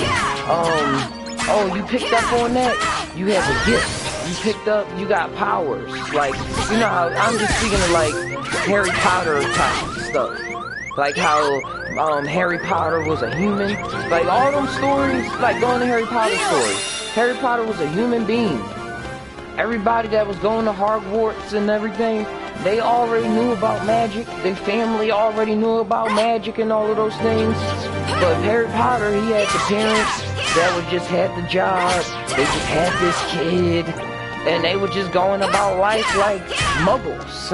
S1: you picked up on that? You have a gift. You picked up, you got powers. Like, you know how, I'm just speaking of like Harry Potter type stuff. Like how Harry Potter was a human. Like all them stories, like going to Harry Potter stories. Harry Potter was a human being. Everybody that was going to Hogwarts and everything, they already knew about magic. Their family already knew about magic and all of those things. But Harry Potter, he had the parents that would just have the job. They just had this kid. And they were just going about life like muggles.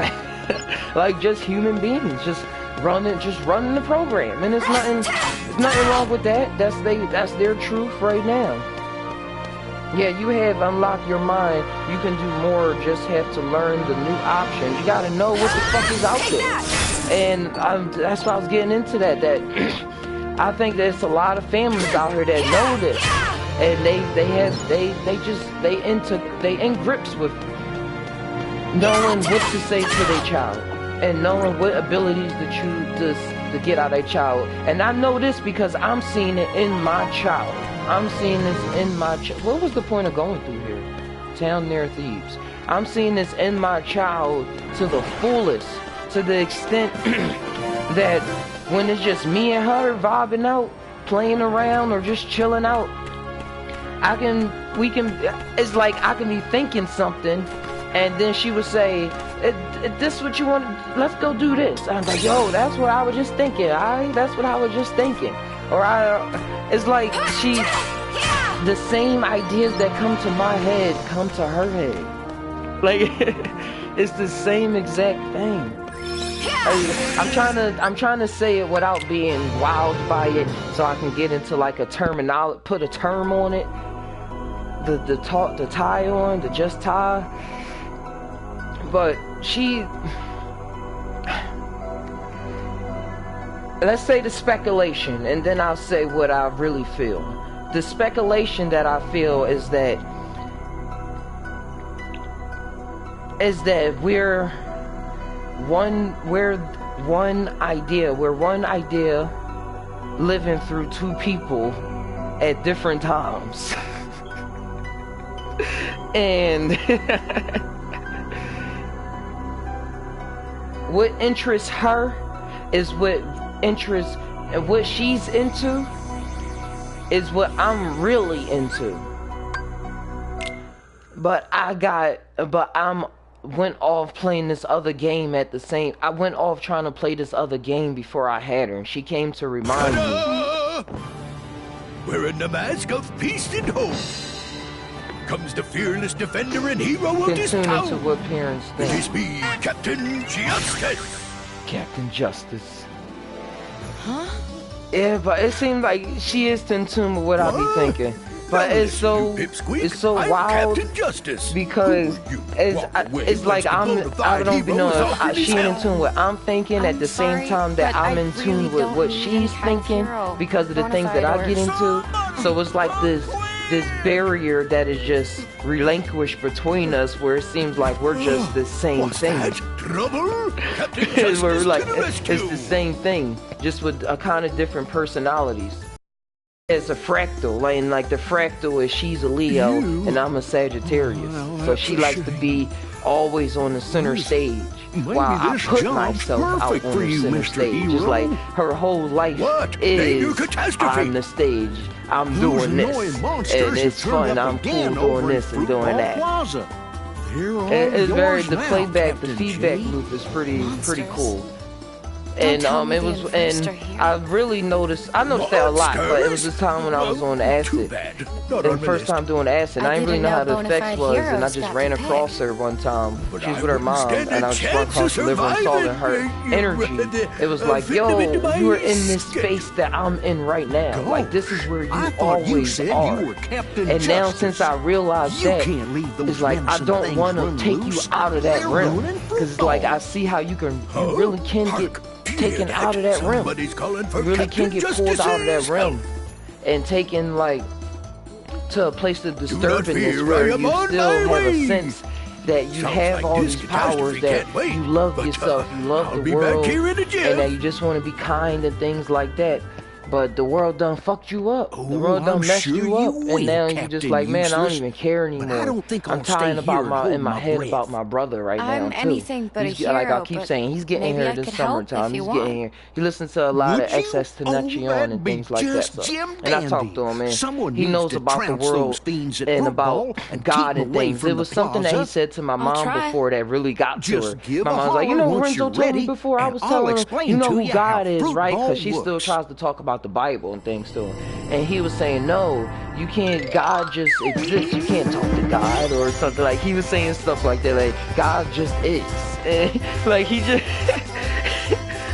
S1: Like just human beings. Just running the program, and there's nothing wrong with that. That's their truth right now. Yeah, you have unlocked your mind. You can do more. Just have to learn the new options. You gotta know what the fuck is out there. And that's why I was getting into that. That I think there's a lot of families out here that know this, and they in grips with knowing what to say to their child and knowing what abilities to choose to get out of their child. And I know this because I'm seeing it in my child. I'm seeing this in my child. What was the point of going through here? Town near Thebes. I'm seeing this in my child to the fullest, to the extent that when it's just me and her vibing out, playing around, or just chilling out, it's like I can be thinking something, and then she would say, this what you want, let's go do this. I'm like, yo, that's what I was just thinking, that's what I was just thinking. Or it's like the same ideas that come to my head come to her head. Like, it's the same exact thing. I'm trying to say it without being wowed by it, so I can get into like a terminology, put a term on it. The tie on, the JUSt TAi. But let's say the speculation, and then I'll say what I really feel. The speculation that I feel is that we're one idea living through two people at different times. And what interests her is what interests, and what she's into is what I'm really into. But I'm went off playing this other game at the same. I went off trying to play this other game before I had her, and she came to remind me.
S6: Wearing the mask of peace and hope comes the fearless defender and hero of this town.
S1: To what parents think.
S6: It is me, Captain Justice.
S1: Captain Justice.
S2: Huh?
S1: Yeah, but it seems like she is in tune with what I be thinking. But it's so wild because it's like I don't even know if she's in tune with what I'm thinking at the same time that I'm in tune with what she's thinking because of the things that I get into. So it's like this barrier that is just relinquished between us, where it seems like we're just the same thing. We're like it's the same thing, just with a kind of different personalities. It's a fractal, like the fractal is she's a Leo and I'm a Sagittarius, so she likes to be always on the center stage, while I put myself out on the center stage. It's like her whole life is I'm the stage, I'm doing this, and it's fun, I'm cool doing this and doing that. It's very, the playback, the feedback loop is pretty cool. And I really noticed that a lot, but it was the time when I was on acid. The first time doing acid, I didn't really know how the effects was, and I just ran across her one time. She was with her mom, and I just ran across the liver and saw that her energy. It was like, yo, you are in this space that I'm in right now. Like, this is where you always are. And now, since I realized that, it's like, I don't want to take you out of that realm. Because it's like, I see how you really can get taken out of that realm. You really can get pulled out of that realm and taken like to a place of disturbingness where you still have a sense that you have all these powers, that you love yourself, you love the world, and that you just want to be kind and things like that. But the world done fucked you up. The world done messed you up, and now you're just like, man, I don't even care anymore. I'm tired in my head about my brother right now too.
S2: I'm anything but a hero,
S1: like I keep saying, he's getting here this summertime. He's getting here. He listens to a lot of XS Tenacion and things like that. So, and I talked to him, man. He knows about the world and about God and things. It was something that he said to my mom before that really got to her. My mom's like, you know, Renzo told me before, I was telling her, you know who God is, right? Because she still tries to talk about the Bible and things to him, and he was saying, no, you can't, God just exists, you can't talk to God or something. Like, he was saying stuff like that, like God just is, and like he just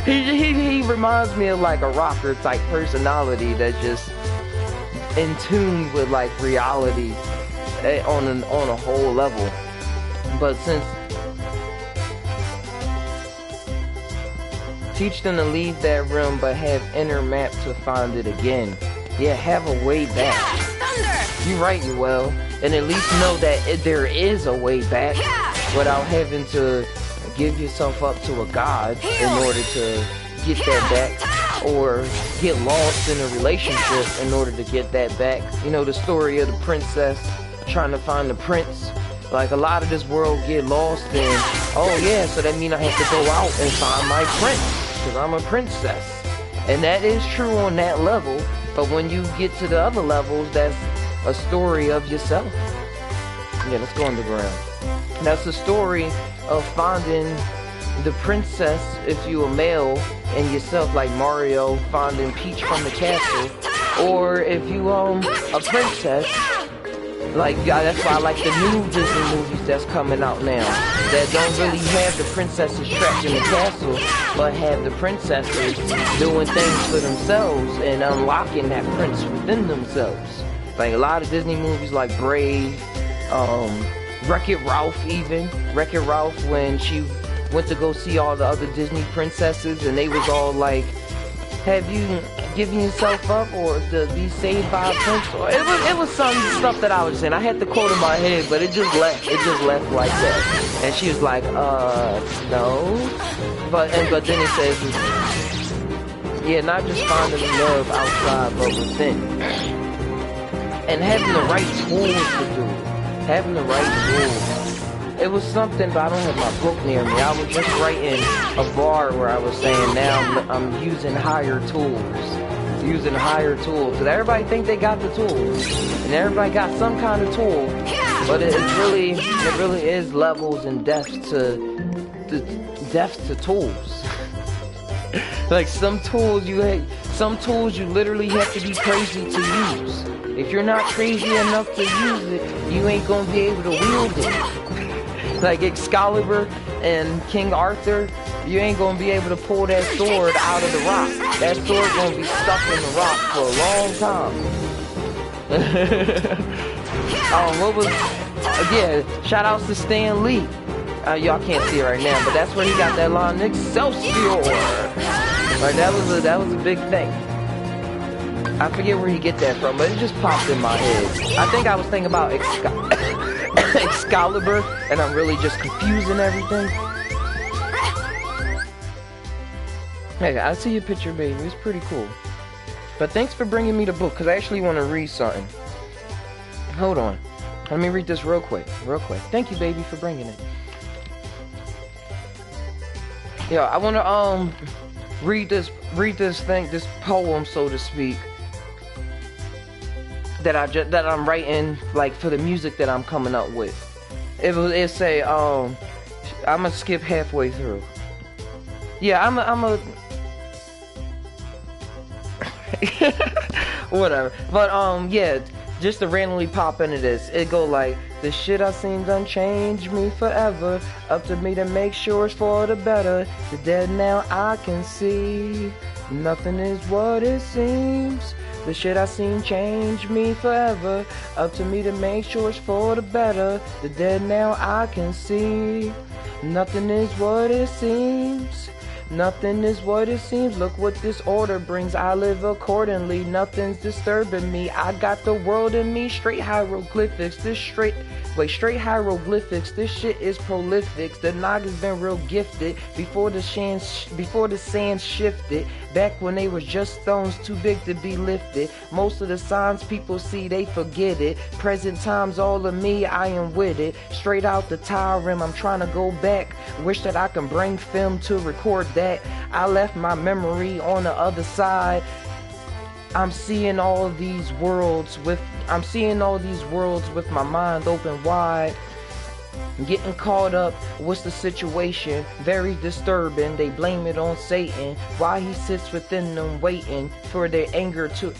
S1: He reminds me of like a rocker type personality that's just in tune with like reality on a whole level. But since teach them to leave that room, but have inner map to find it again. Yeah, have a way back.
S2: Thunder!
S1: You're right, you will. And at least know that there is a way back without having to give yourself up to a god in order to get that back, or get lost in a relationship in order to get that back. You know, the story of the princess trying to find the prince. Like, a lot of this world get lost in, oh yeah, so that means I have to go out and find my prince, because I'm a princess. And that is true on that level, but when you get to the other levels, that's a story of yourself. Yeah, let's go underground. That's the story of finding the princess, if you a male, and yourself, like Mario finding Peach from the castle. Or if you a princess, like, that's why I like the new Disney movies that's coming out now, that don't really have the princesses trapped in the castle, but have the princesses doing things for themselves and unlocking that prince within themselves. Like a lot of Disney movies like Brave, Wreck-It Ralph even. Wreck-It Ralph, when she went to go see all the other Disney princesses and they was all like, have you given yourself up or to be saved by a prince? Or it was some stuff that I was saying. I had the quote in my head, but it just left like that. And she was like, no. But then it says, yeah, not just finding love outside, but within. And having the right tools to do it. Having the right tools. It was something, but I don't have my book near me. I was just writing a bar where I was saying now I'm using higher tools. Using higher tools. Because everybody think they got the tools. And everybody got some kind of tool. But it really is levels and depth to tools. Like some tools you literally have to be crazy to use. If you're not crazy enough to use it, you ain't gonna be able to wield it. Like Excalibur and King Arthur, you ain't gonna be able to pull that sword out of the rock. That sword gonna be stuck in the rock for a long time. What was? Yeah, shout outs to Stan Lee. Y'all can't see it right now, but that's where he got that line, Excelsior. Like that was a big thing. I forget where he get that from, but it just popped in my head. I think I was thinking about Excalibur, and I'm really just confusing everything. Hey, I see your picture, baby. It's pretty cool. But thanks for bringing me the book, because I actually want to read something. Hold on. Let me read this real quick. Thank you, baby, for bringing it. Yeah, I want to read this poem, so to speak, that I'm writing, like, for the music that I'm coming up with. It say I'm gonna skip halfway through. Yeah, I'm a whatever. But yeah, just to randomly pop into this, it go like, the shit I seen done changed me forever. Up to me to make sure it's for the better. The dead now I can see. Nothing is what it seems. The shit I seen changed me forever. Up to me to make sure it's for the better. The dead now I can see. Nothing is what it seems. Nothing is what it seems. Look what this order brings. I live accordingly. Nothing's disturbing me. I got the world in me. Straight hieroglyphics. Straight hieroglyphics. This shit is prolific. The Naga's been real gifted. Before the sands shifted. Back when they was just stones too big to be lifted. Most of the signs people see, they forget it. Present times all of me, I am with it. Straight out the tire rim, I'm trying to go back. Wish that I can bring film to record that. I left my memory on the other side. I'm seeing all these worlds with my mind open wide. Getting caught up, what's the situation? Very disturbing, they blame it on Satan. Why he sits within them waiting for their anger to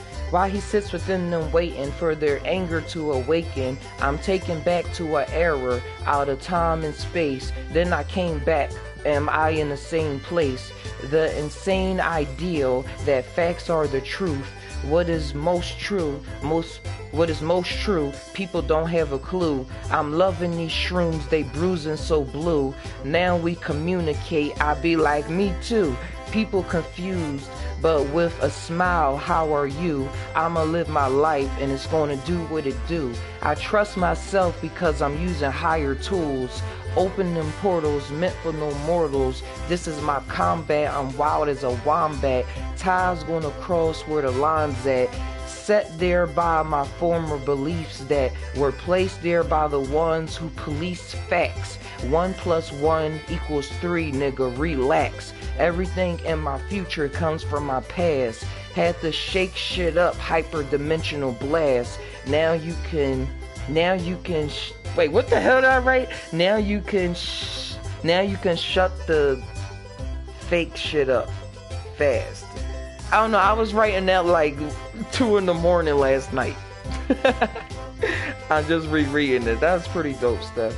S1: awaken. I'm taken back to an era out of time and space. Then I came back am I in the same place? The insane ideal that facts are the truth. What is most true? What is most true? People don't have a clue. I'm loving these shrooms, they bruising so blue. Now we communicate, I be like me too. People confused, but with a smile, how are you? I'ma live my life and it's gonna do what it do. I trust myself because I'm using higher tools. Opening portals meant for no mortals. This is my combat, I'm wild as a wombat. Time's gonna cross where the line's at. Set there by my former beliefs that were placed there by the ones who police facts. 1 + 1 = 3, nigga, relax. Everything in my future comes from my past. Had to shake shit up, hyperdimensional blast. Now you can wait, what the hell did I write? Now you can shut the fake shit up fast. I don't know, I was writing that like 2 in the morning last night. I'm just rereading it. That's pretty dope stuff.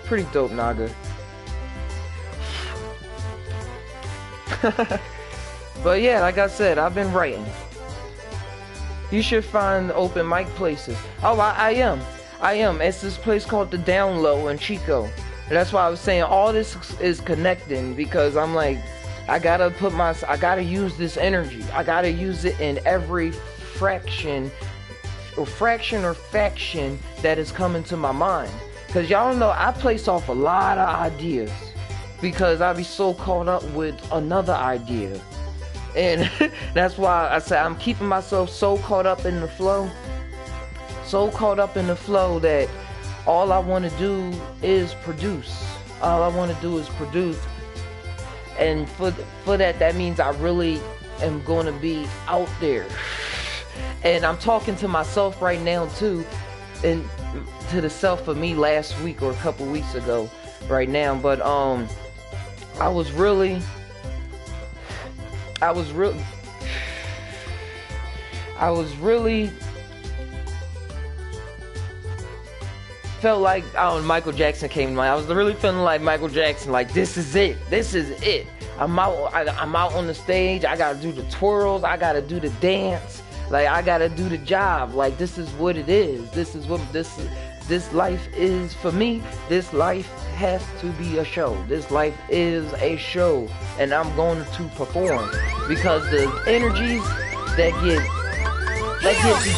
S1: Pretty dope, Naga. But yeah, like I said, I've been writing. You should find open mic places. Oh, I am. It's this place called the Down Low in Chico. And that's why I was saying all this is connecting, because I'm like, I gotta use this energy. I gotta use it in every fraction or faction that is coming to my mind. Cause y'all know I place off a lot of ideas because I be so caught up with another idea. And that's why I say I'm keeping myself so caught up in the flow. So caught up in the flow that all I want to do is produce. All I want to do is produce. And for that means I really am going to be out there. And I'm talking to myself right now too, and to the self of me last week or a couple weeks ago right now. But I was really felt like, Michael Jackson came to mind. I was really feeling like Michael Jackson, like this is it. I'm out on the stage. I gotta do the twirls. I gotta do the dance. Like I gotta do the job. Like this is what it is. This is what this life is for me. This life has to be a show. This life is a show, and I'm going to perform because the energies that get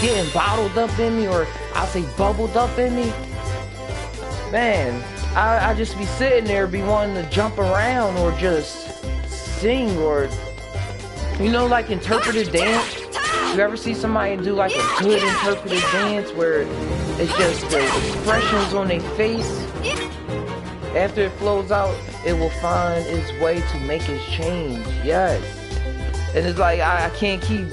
S1: getting bottled up in me, or I'll say bubbled up in me. Man, I just be sitting there, be wanting to jump around or just sing, or like interpretive dance. You ever see somebody do like a good interpretive dance where it's just the expressions on their face? After it flows out, it will find its way to make its change. Yes. And it's like I can't keep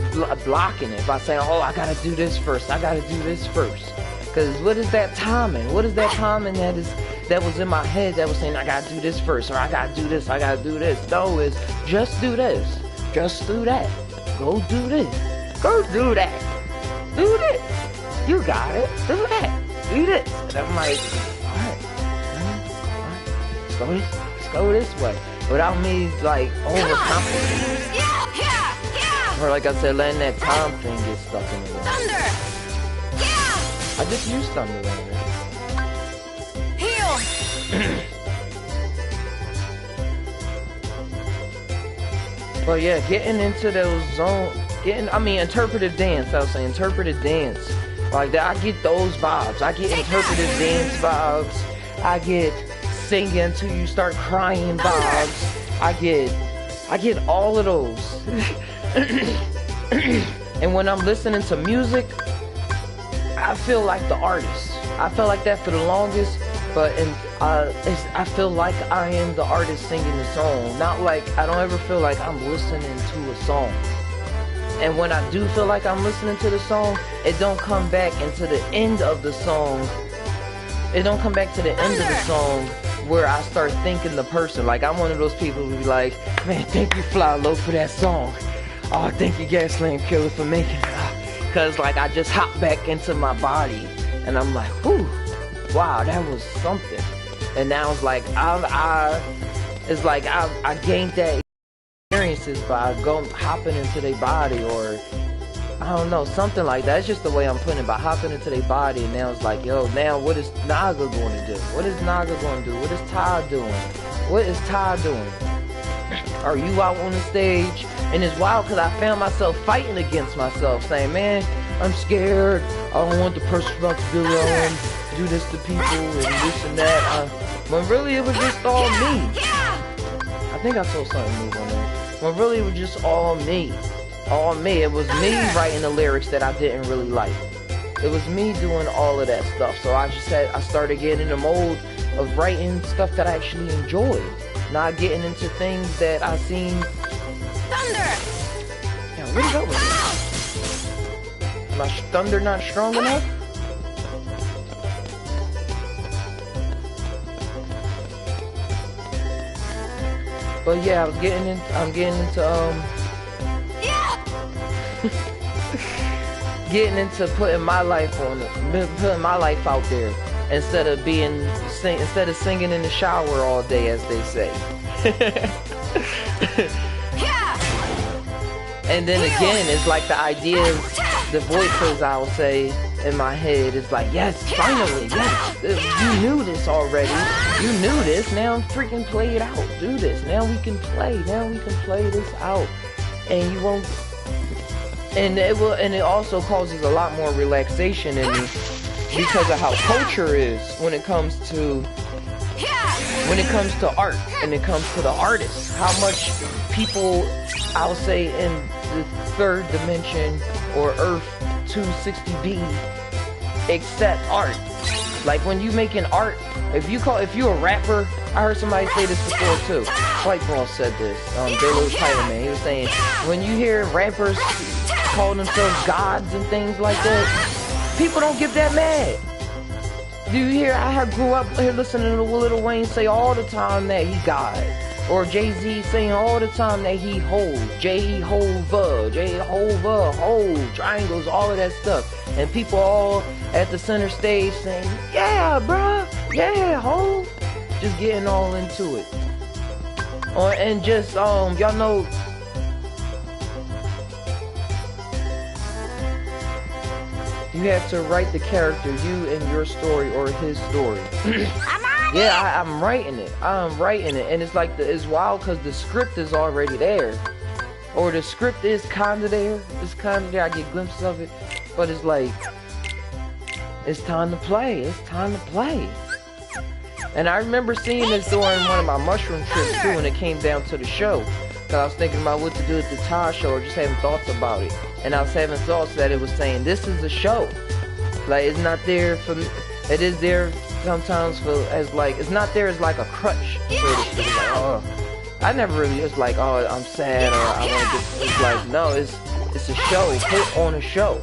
S1: blocking it by saying, oh, I gotta do this first. I gotta do this first. Because what is that timing? What is that timing that was in my head that was saying I gotta do this first, or I gotta do this, I gotta do this? No, it's just do this. Just do that. Go do this. Go do that. Do this. You got it. Do that. Do this. And I'm like, alright. Let's go this way. Without me like overcomplicating. Yeah. Or like I said, letting that time thing get stuck in the way.
S2: Thunder. Yeah.
S1: I just used thunder right there.
S2: Heal.
S1: But yeah, getting into those zones, interpretive dance. I was saying interpretive dance. Like that, I get those vibes. I get interpretive dance vibes. I get singing till you start crying vibes. I get all of those. And when I'm listening to music, I feel like the artist. I felt like that for the longest, but I feel like I am the artist singing the song. Not like, I don't ever feel like I'm listening to a song. And when I do feel like I'm listening to the song, it don't come back into the end of the song. It don't come back to the end of the song where I start thinking the person. Like, I'm one of those people who be like, man, thank you, Fly Low, for that song. Oh, thank you, Gasoline Killer, for making it. Because, like, I just hop back into my body. And I'm like, whew, wow, that was something. And now it's like, it's like I gained that experiences by hopping into their body, or I don't know, something like that. It's just the way I'm putting it, by hopping into their body. And now it's like, yo, now what is Naga going to do? What is Naga going to do? What is Tai doing? What is Tai doing? Are you out on the stage? And it's wild because I found myself fighting against myself, saying, man, I'm scared. I don't want the responsibility. I don't do this to people and this and that. When really it was just all me. I think I saw something move on there. When really it was just all me. All me. It was me writing the lyrics that I didn't really like. It was me doing all of that stuff. So I started getting in the mode of writing stuff that I actually enjoyed. Not getting into things that I seen.
S2: Thunder!
S1: Yeah, where'd it go with it? My thunder not strong enough? But yeah, I'm getting into getting into putting my life putting my life out there instead of singing in the shower all day, as they say. And then again, it's like the ideas, the voices I'll say in my head is like, yes, finally, yes, you knew this already, you knew this, now freaking play it out, do this, now we can play this out, and you won't, and it also causes a lot more relaxation in me because of how culture is when it comes to art, and it comes to the artists, how much people, I'll say, in the third dimension or Earth 260B accept art. Like when you making art, if you're a rapper, I heard somebody say this before too. White Ball said this. Delo Title Man. He was saying when you hear rappers call themselves gods and things like that, people don't get that mad. Do you hear? I grew up here listening to Lil Wayne say all the time that he God. Or Jay-Z saying all the time that he holds, Jehovah, hold, triangles, all of that stuff. And people all at the center stage saying, yeah, bruh, yeah, hold. Just getting all into it. And just, y'all know, you have to write the character, you and your story, or his story. Yeah, I'm writing it. And it's like it's wild because the script is already there, or the script is kind of there. It's kind of there. I get glimpses of it, but it's like it's time to play. It's time to play. And I remember seeing this during one of my mushroom trips too, when it came down to the show. Cause I was thinking about what to do at the Tai show, or just having thoughts about it. And I was having thoughts that it was saying this is a show. Like it's not there for me. It is there sometimes for as like it's not there as like a crutch, so to speak. Like, oh, I never really was like, oh, I'm sad, or I want to. It's like no, it's a show. Put on a show.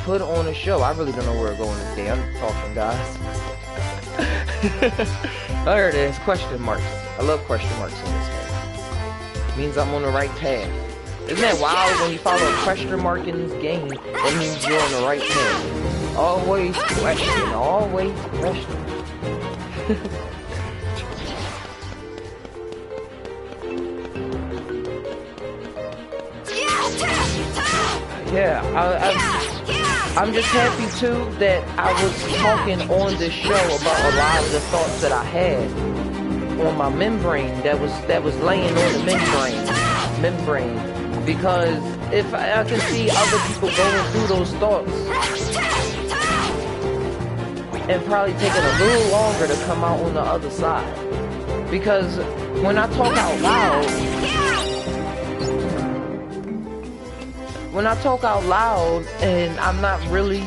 S1: Put on a show. I really don't know where we're going today. I'm talking, guys. There it is. Question marks. I love question marks in this game. It means I'm on the right path. Isn't that wild? When you follow a question mark in this game, that means you're on the right path. Always question, always question. Yeah, I'm just happy too that I was talking on this show about a lot of the thoughts that I had on my membrane that was laying on the membrane. Because if I can see other people going through those thoughts and probably taking a little longer to come out on the other side. Because when I talk out loud, and I'm not really,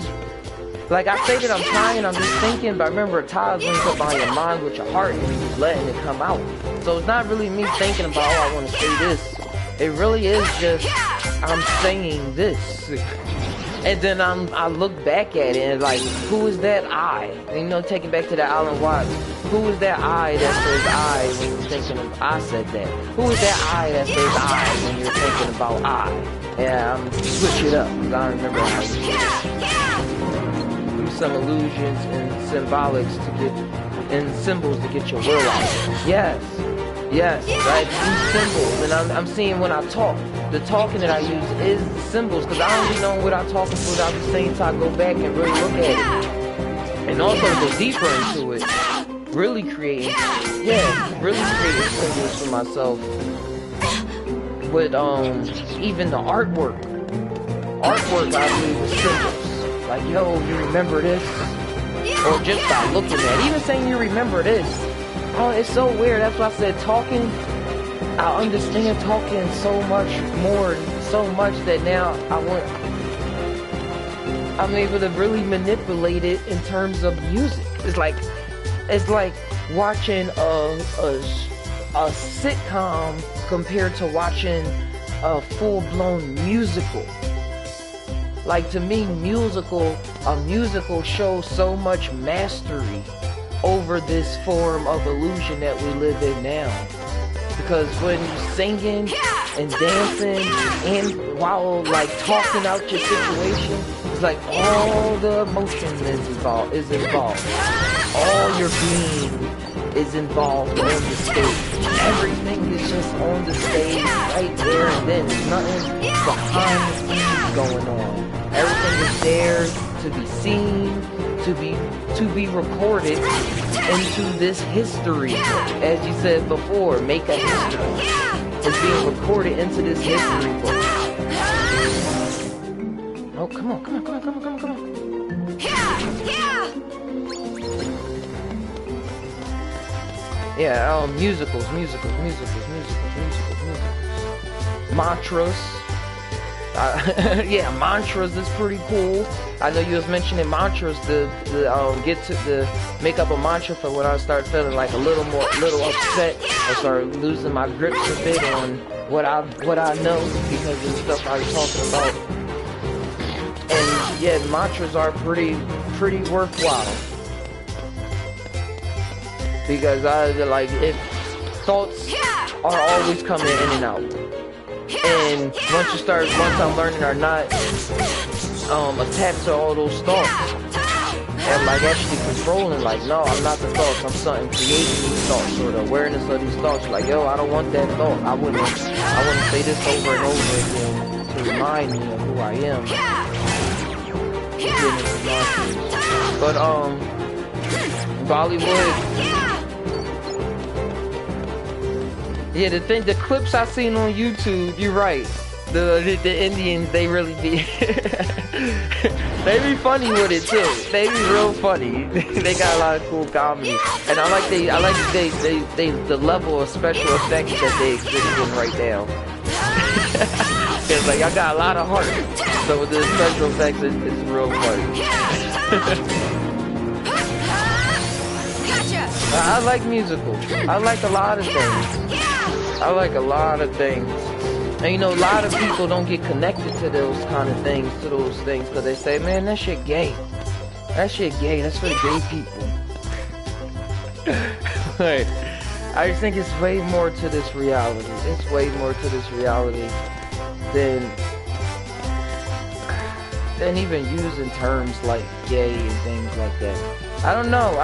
S1: like I say that I'm trying, I'm just thinking, but I remember times when you put behind your mind with your heart and you're just letting it come out. So it's not really me thinking about, oh, I want to say this. It really is just, I'm saying this. And then I look back at it and like, who is that I? And, you know, taking back to the Alan Watts, who is that I that says I when you're thinking of I said that? Who is that I that says I when you're thinking about I? Yeah, I'm switch it up, because I don't remember how to do some illusions and symbolics to get, and symbols to get your will out. Yes. Yes, I use symbols, and I'm seeing when I talk, the talking that I use is symbols, because I don't be knowing what I talking for. I be saying till I go back and really look at it, and also go deeper into it, really creating symbols for myself. With even the artwork I do with symbols. Like, yo, you remember this? Or just by looking at it. Even saying you remember this. Oh, it's so weird. That's why I said talking. I understand talking so much more, so much that now I'm able to really manipulate it in terms of music. It's like watching a sitcom compared to watching a full-blown musical. Like, to me, a musical shows so much mastery over this form of illusion that we live in now. Because when you're singing and dancing and while like talking out your situation, it's like all the emotion is involved. All your being is involved on the stage. Everything is just on the stage right there and then. There's nothing behind the scenes going on. Everything is there to be seen, to be recorded into this history. As you said before, make a history. It's being recorded into this history book. Oh, come on. Yeah, musicals. Mantras. Yeah, mantras is pretty cool. I know you was mentioning mantras to make up a mantra for when I start feeling like a little upset. I start losing my grips a bit on what I know because of the stuff I was talking about. And yeah, mantras are pretty worthwhile. Because thoughts are always coming in and out. And once I'm learning or not attached to all those thoughts, and like actually controlling, like, no, I'm not the thoughts, I'm something creating these thoughts, or the awareness of these thoughts. Like, yo, I don't want that thought. I wouldn't say this over and over again to remind me of who I am. But Bollywood. Yeah, the clips I seen on YouTube, you're right. The Indians, they really be they be funny with it too. They be real funny. They got a lot of cool comedy, and I like the level of special effects that they exhibit in right now. It's like I got a lot of heart, so with the special effects, it's real funny. I like musicals. I like a lot of things. And you know, a lot of people don't get connected to those things, because they say, man, that shit gay. That's for the gay people. Like, I just think it's way more to this reality. It's way more to this reality than even using terms like gay and things like that. I don't know.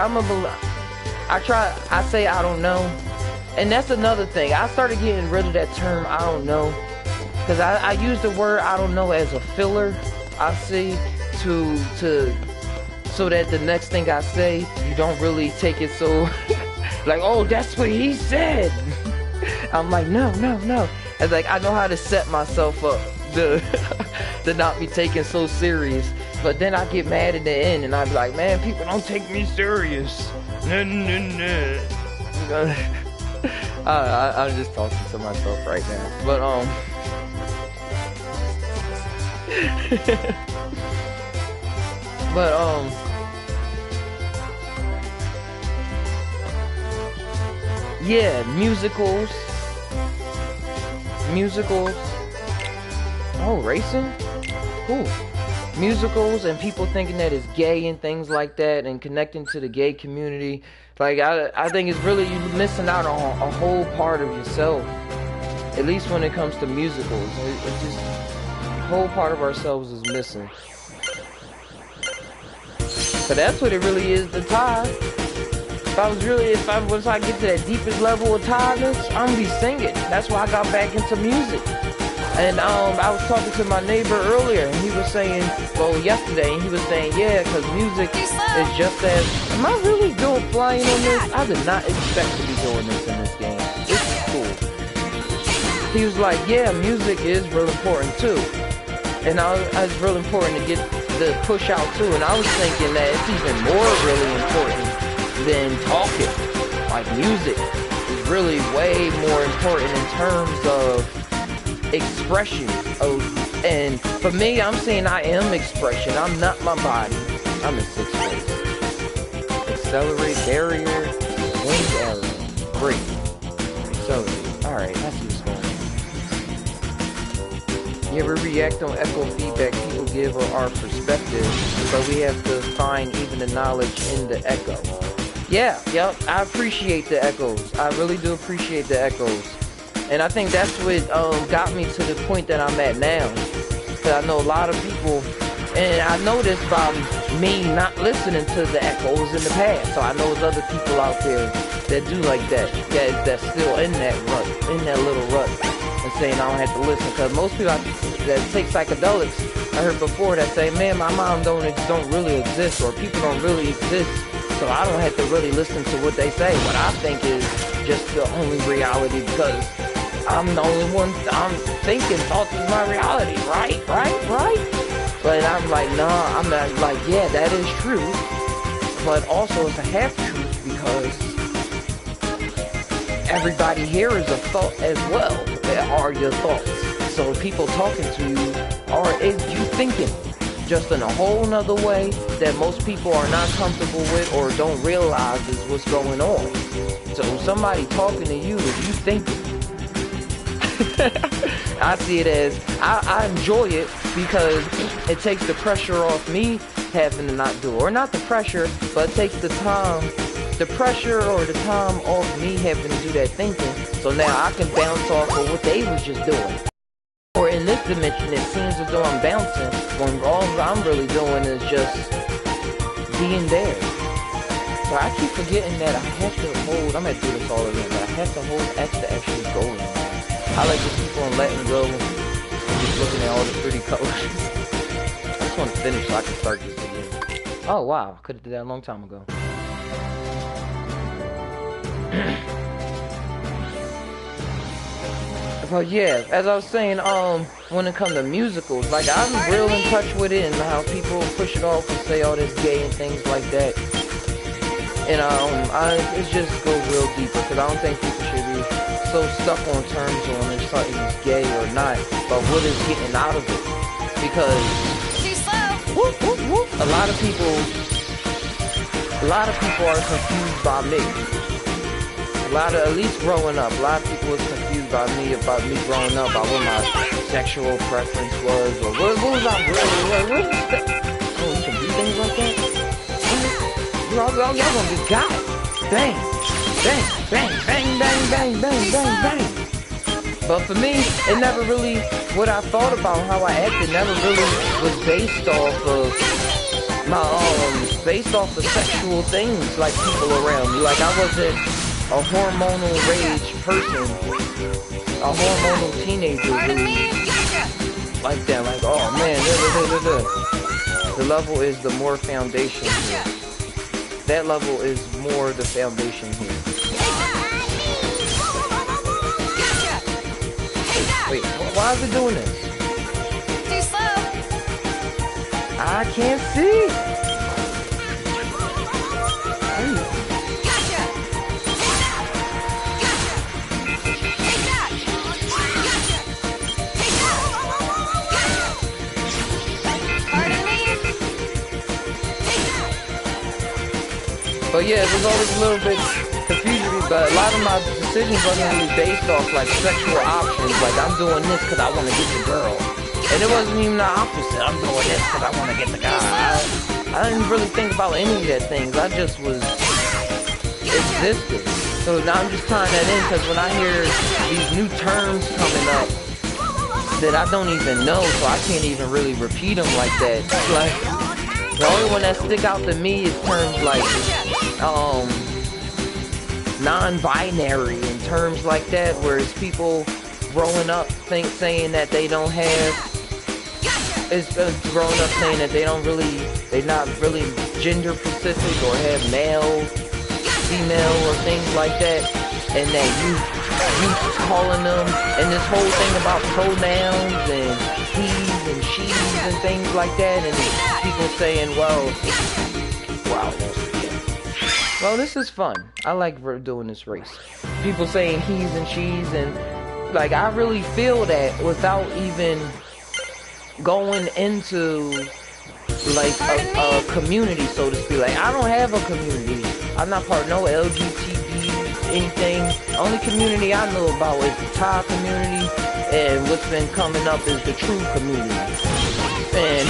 S1: I say I don't know. And that's another thing. I started getting rid of that term, I don't know. Because I use the word I don't know as a filler, I see, so that the next thing I say, you don't really take it so, like, oh, that's what he said. I'm like, no. It's like, I know how to set myself up to not be taken so serious. But then I get mad at the end, and I be like, man, people don't take me serious. No. I'm just talking to myself right now, but yeah, musicals. Oh, racing? Cool. Musicals and people thinking that it's gay and things like that, and connecting to the gay community. Like, I think it's really, you're missing out on a whole part of yourself. At least when it comes to musicals. It's just, a whole part of ourselves is missing. But that's what it really is to Tai. once I get to that deepest level of tiredness, I'm gonna be singing. That's why I got back into music. And I was talking to my neighbor earlier, and he was saying, well, yesterday, and he was saying, yeah, because music is just as. Am I really doing flying on this? I did not expect to be doing this in this game. This is cool. He was like, yeah, music is real important too, and it's real important to get the push out too. And I was thinking that it's even more really important than talking. Like music is really way more important in terms of expression. And for me, I'm saying I am expression. I'm not my body. I'm in 6th place. Accelerate, barrier, wing arrow, break, accelerate. All right, I see what's going on. You ever react on echo feedback people give or our perspective, but we have to find even the knowledge in the echo. Yeah, yep, I appreciate the echoes. I really do appreciate the echoes. And I think that's what got me to the point that I'm at now. Because I know a lot of people, and I know this by me not listening to the echoes in the past. So I know there's other people out there that do like that, that's still in that rut, in that little rut, and saying I don't have to listen. Because most people that take psychedelics, I heard before, that say, man, my mom don't really exist, or people don't really exist, so I don't have to really listen to what they say. What I think is just the only reality, because I'm the only one I'm thinking thoughts is my reality, right? But I'm like, nah, I'm not like, yeah, that is true, but also it's a half truth, because everybody here is a thought as well. They are your thoughts. So people talking to you is you thinking just in a whole nother way that most people are not comfortable with or don't realize is what's going on. So somebody talking to you is you thinking. I see it as, I enjoy it because it takes the pressure off me having to not do it. Or not the pressure, but it takes the pressure or the time off me having to do that thinking. So now I can bounce off of what they was just doing. Or in this dimension, it seems as though I'm bouncing when all I'm really doing is just being there. So I keep forgetting that I have to hold, I'm going to do this all again, but I have to hold X to actually go in there. I like to keep on letting go and just looking at all the pretty colors. I just want to finish so I can start this again. Oh wow, I could have did that a long time ago. But yeah, as I was saying, when it comes to musicals, like I'm real in touch with it and how people push it off and say all this gay and things like that. And it just goes real deeper, because I don't think people should be so stuck on terms on if something's gay or not, but what is getting out of it. Because a lot of people are confused by me. At least growing up, a lot of people was confused about me growing up, about what my sexual preference was, or what was I really, oh, you can do things like that? Y'all gonna be got it. Bang, bang, bang, bang, bang, bang, bang, bang, bang. But for me, it never really, what I thought about how I acted never really was based off of sexual things like people around me. Like I wasn't a hormonal rage person, a hormonal teenager really like that, like, oh man, the level is the more foundation here. That level is more the foundation here. Wait, why is it doing this?
S2: Too slow.
S1: I can't see. But yeah, it was always a little bit confusing, but a lot of my decisions wasn't really based off like sexual options, like I'm doing this because I want to get the girl. And it wasn't even the opposite, I'm doing this because I want to get the guy. I didn't really think about any of that things, I just was existed. So now I'm just tying that in, because when I hear these new terms coming up that I don't even know, so I can't even really repeat them like that. Like, the only one that stick out to me is terms like, non-binary and terms like that, where it's people growing up saying that they don't have, it's growing up saying that they're not really gender specific or have male, female, or things like that, and that you calling them, and this whole thing about pronouns and he's and she's and things like that, and people saying, well, this is fun. I like doing this race. People saying he's and she's, and like I really feel that without even going into like a community, so to speak. Like I don't have a community. I'm not part of no LGBT anything. The only community I know about is the Thai community, and what's been coming up is the true community. And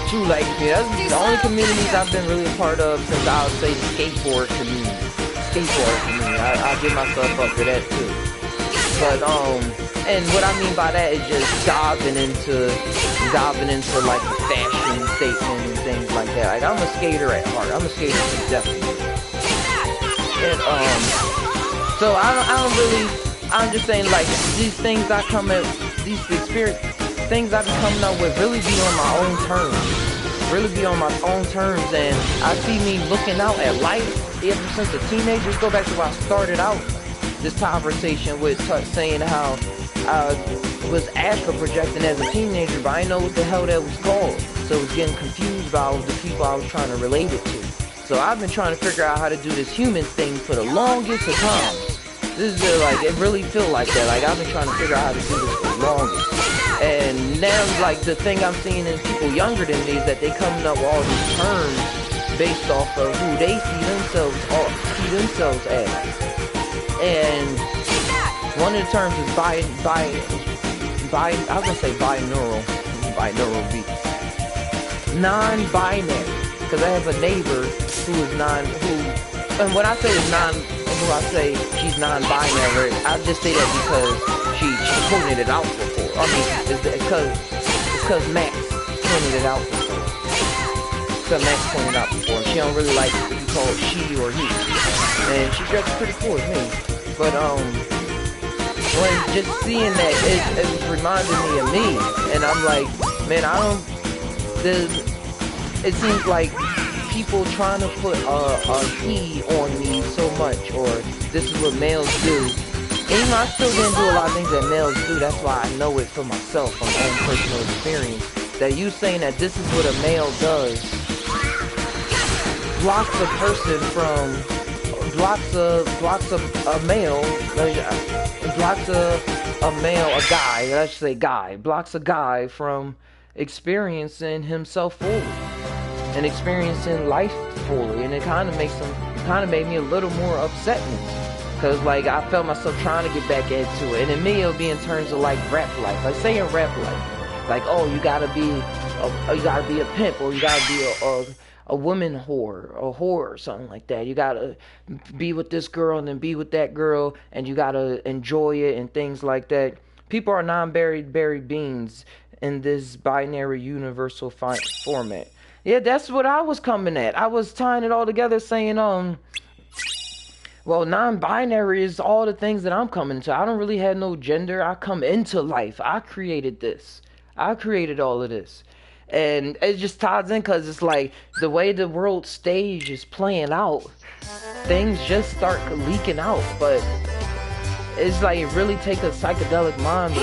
S1: true, like, yeah, that's the only communities I've been really a part of since I would say the skateboard community. I give myself up to that too. But and what I mean by that is just diving into like the fashion statement and things like that. Like I'm a skater at heart. I'm a skater to death. And so I'm just saying, like, these things I come at, these experience things I've been coming up with really be on my own terms. And I see me looking out at life ever since a teenager. Just go back to where I started out this conversation with saying how I was astral projecting as a teenager, but I didn't know what the hell that was called. So I was getting confused about the people I was trying to relate it to. So I've been trying to figure out how to do this human thing for the longest of times. This is like, it really feel like that. Like I've been trying to figure out how to do this for the longest. And now, like, the thing I'm seeing in people younger than me is that they coming up with all these terms based off of who they see themselves as. And one of the terms is I was gonna say binaural beats. Non-binary. Because I have a neighbor who is and when I say she's non-binary, I just say that because she pointed it out before. I mean, it's because Max pointed it out before. She don't really like to be called she or he. And she dresses pretty cool as me. But when just seeing that, it was reminding me of me. And I'm like, man, it seems like people trying to put a he on me so much, or this is what males do. Even I still didn't do a lot of things that males do. That's why I know it for myself from own personal experience. That you saying that this is what a male does blocks a person from blocks a guy from experiencing himself fully and experiencing life fully, and it kind of made me a little more upset because like I felt myself trying to get back into it, and in me it'll be in terms of like rap life, like say in rap life, like, oh, you gotta be a pimp, or you gotta be a woman whore, or something like that. You gotta be with this girl and then be with that girl, and you gotta enjoy it and things like that. People are non-binary beings in this binary universal format. Yeah, that's what I was coming at. I was tying it all together saying, well, non-binary is all the things that I'm coming to. I don't really have no gender. I come into life. I created this. I created all of this. And it just ties in because it's like the way the world stage is playing out, things just start leaking out. But it's like it really takes a psychedelic mind.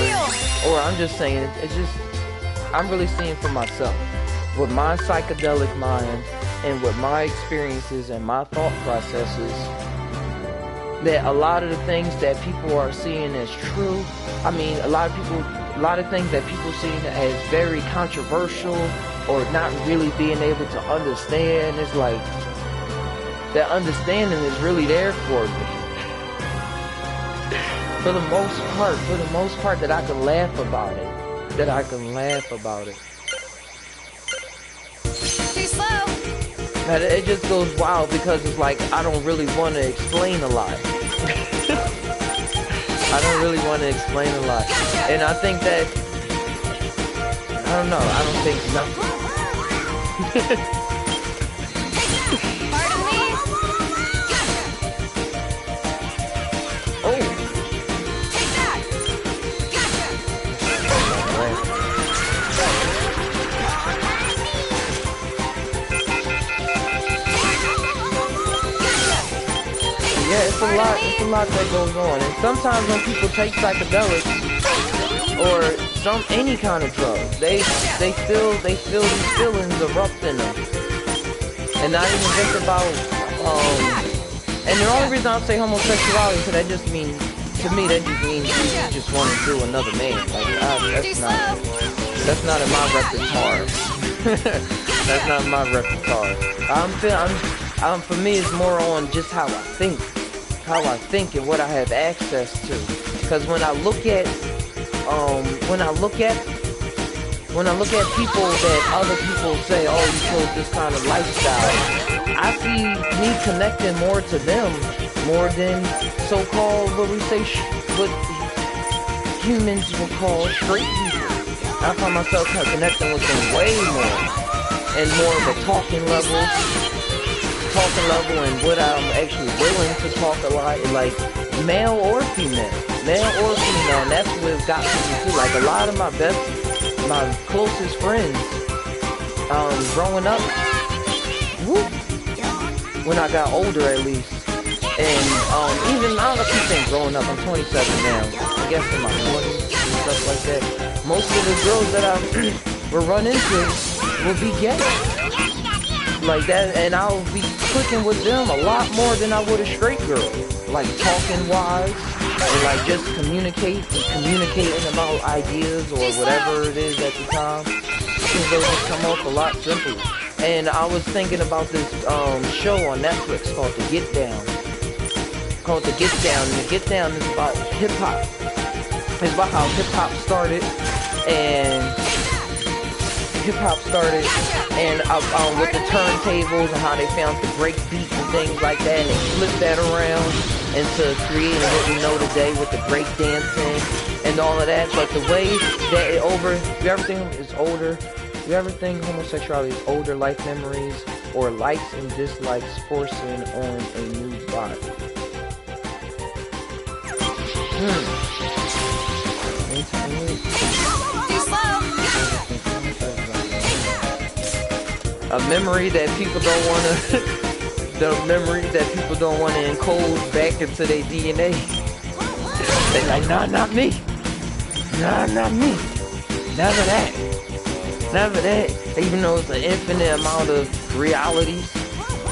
S1: Or I'm just saying, it's just, I'm really seeing for myself. With my psychedelic mind and with my experiences and my thought processes, that a lot of the things that people are seeing as true, I mean, a lot of things that people see as very controversial or not really being able to understand, it's like that understanding is really there for me. For the most part, that I can laugh about it.
S2: Too slow.
S1: And it just goes wild because it's like I don't really want to explain a lot. And I think that, I don't know, I don't think nothing.
S2: Pardon me?
S1: it's a lot that goes on. And sometimes when people take psychedelics or any kind of drug, they feel these feelings erupt in them. And not even just about and the only reason I'll say homosexuality, because that just means, to me, that just means you just want to do another man. Like, that's not in my repertoire. That's not in my repertoire. For me, it's more on just how I think and what I have access to. Because when I look at people that other people say, oh, you chose this kind of lifestyle, I see me connecting more to them more than so-called what humans would call straight people. I find myself connecting with them way more and more of a talking level and what I'm actually willing to talk a lot, like male or female, and that's what got me too. Like a lot of my closest friends, growing up, when I got older at least, and even I don't keep saying growing up, I'm 27 now, I guess in my 20s and stuff like that, most of the girls that I will run into will be gay, like that, and I'll be clicking with them a lot more than I would a straight girl, like talking wise, and like just communicating about ideas or whatever it is at the time. Things will just come off a lot simpler. And I was thinking about this show on Netflix called The Get Down. And The Get Down is about hip hop. It's about how hip hop started and with the turntables and how they found the break beat and things like that, and they flipped that around into creating what we know today with the break dancing and all of that. But the way that you ever think homosexuality is older life memories or likes and dislikes forcing on a new body? A memory that people don't want to encode back into their DNA. They're like, nah, not me. Nah, not me. Never that. Even though it's an infinite amount of realities.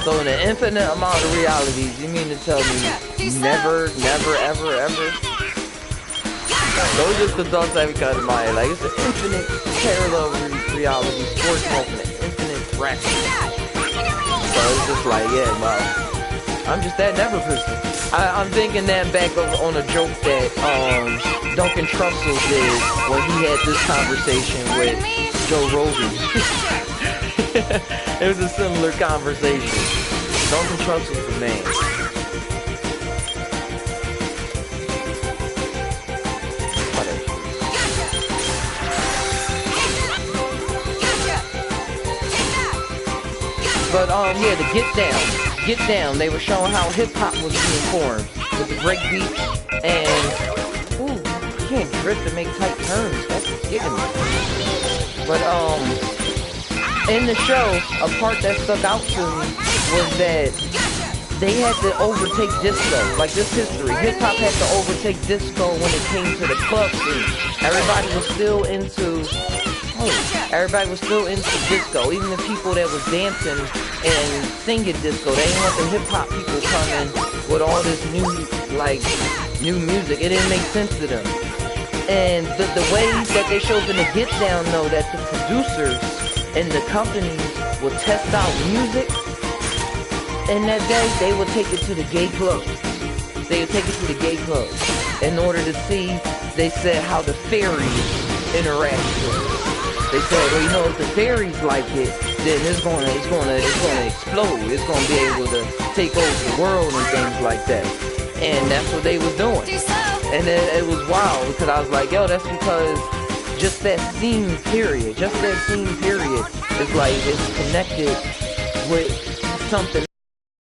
S1: So in an infinite amount of realities, you mean to tell me never, ever? Those are just the thoughts that come to my head. Like, it's an infinite parallel reality, sports open, infinite fraction. So it's just like, yeah, wow. I'm just that never person. I'm thinking that back on a joke that Duncan Trussell did when he had this conversation with Joe Rogan. It was a similar conversation. Duncan Trussell's the man. But yeah, the Get Down, they were showing how hip hop was being formed with the break beats and ooh, I can't drift to make tight turns. That's what's getting me. But in the show, a part that stuck out to me was that they had to overtake disco. Like this history, hip hop had to overtake disco when it came to the club scene. Everybody was still into disco. Even the people that was dancing and singing disco, they didn't want the hip hop people coming with all this new music. It didn't make sense to them. And the way that they showed in the Get Down, though, that the producers and the companies would test out music, and that day they would take it to the gay club. In order to see, they said, how the fairies interact with it. They said, well, you know, if the fairies like it, then it's gonna explode. It's gonna be able to take over the world and things like that. And that's what they was doing. And then it was wild because I was like, yo, that's because just that scene period is like it's connected with something.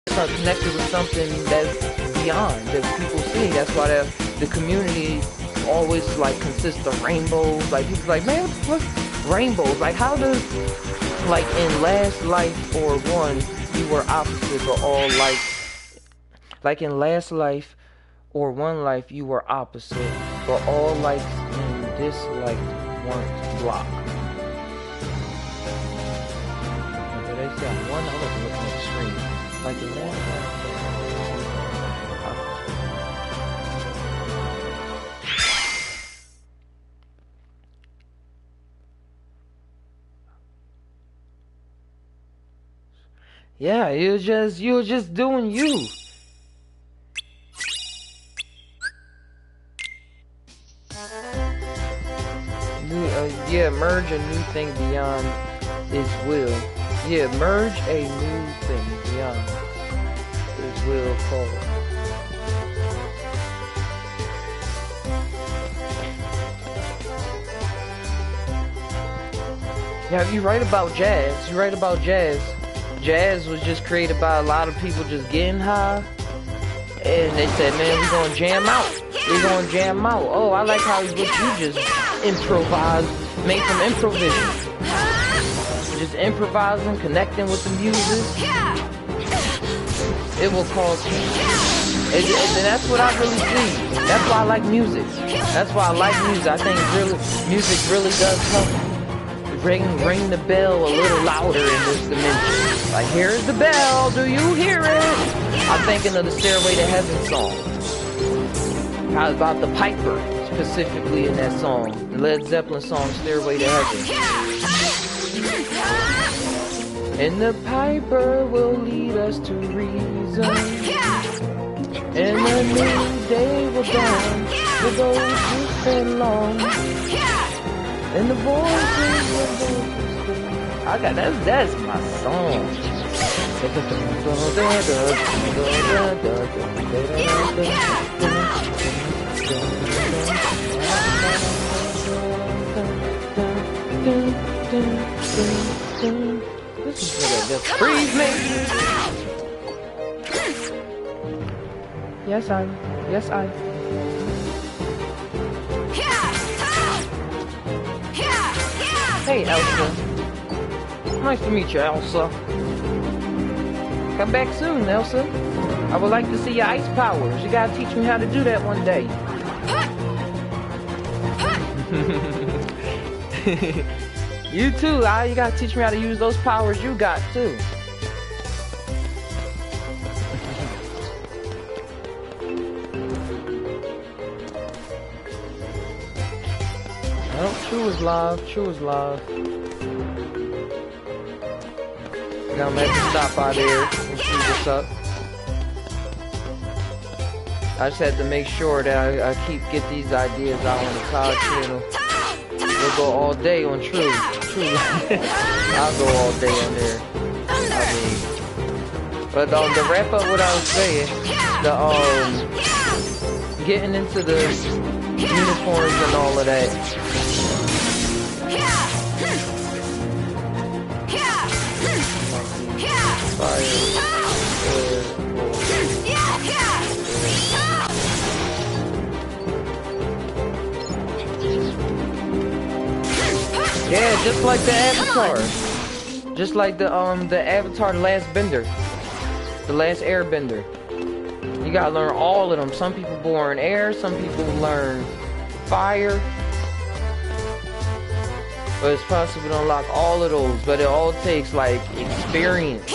S1: It's connected with something that's beyond that people see. That's why the community always like consists of rainbows. Like people's like, man, what's rainbows? Like how does like in Last Life or One you were opposites or all like Like in last life or one life, you were opposite, but all likes and dislikes weren't blocked. But they say I'm one, I wasn't looking at the screen. Like in last life. Yeah, you were just doing you. Yeah, merge a new thing beyond its will. Yeah, merge a new thing beyond its will called. Yeah, you write about jazz. Jazz was just created by a lot of people just getting high. And they said, man, we're gonna jam out. Oh, I like how you just improvised, made some improvisation. Just improvising, connecting with the music. It will cause and that's what I really see. That's why I like music. I think music really does help. Ring the bell a little louder in this dimension. Like, here's the bell, do you hear it? I'm thinking of the Stairway to Heaven song. How about the piper, specifically in that song. The Led Zeppelin song, Stairway to Heaven. And the piper will lead us to reason. And a new day will dawn for those who spend long. And the voices I got that's my song. This is just freeze me. Yes, I. Hey, Elsa. Nice to meet you, Elsa. Come back soon, Elsa. I would like to see your ice powers. You gotta teach me how to do that one day. You too, you gotta teach me how to use those powers you got too. Oh, True is live. Now I'm gonna have to stop by there and see what's up. I just had to make sure that I get these ideas out on the COD channel. We'll go all day on True. I'll go all day on there. But to wrap up what I was saying, getting into the uniforms and all of that. Yeah, just like the Avatar. Just like the Avatar, the last bender. The last airbender. You gotta learn all of them. Some people born air, some people learn fire. But it's possible to unlock all of those, but it all takes like experience.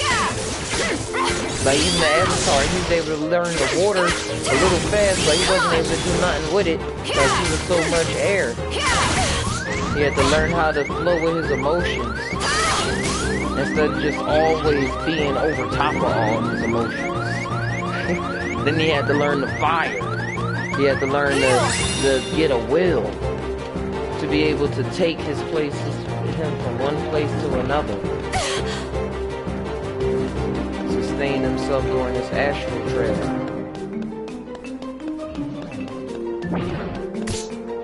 S1: Like even the Avatar, he was able to learn the water a little fast, but he wasn't able to do nothing with it. Like he was so much air. He had to learn how to flow with his emotions. Instead of just always being over top of all his emotions. Then he had to learn the fire. He had to learn to get a will. To be able to take him from one place to another. Sustain himself during his astral travel.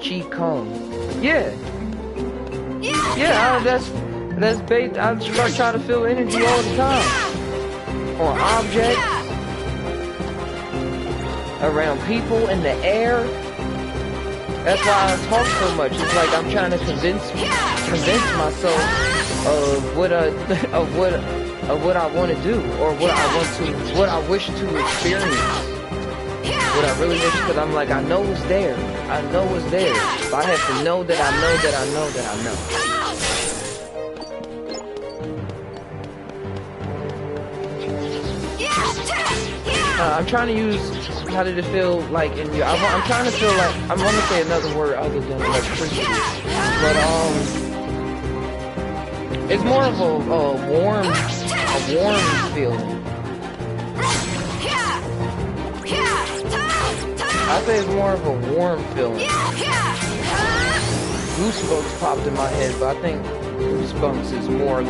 S1: Chi Kong. Yeah, that's bait. I start trying to feel energy all the time. On objects. Around people, in the air. That's why I talk so much. It's like I'm trying to convince myself of of what I want to do, or what I wish to experience. What I really wish, because I'm like, I know it's there. I know it's there. But I have to know that I know that I know that I know. I'm trying to use, how did it feel like in you? I'm trying to feel like, I want to say another word other than electricity. But, it's more of a warm feeling. I say it's more of a warm feeling. Goosebumps popped in my head, but I think goosebumps is more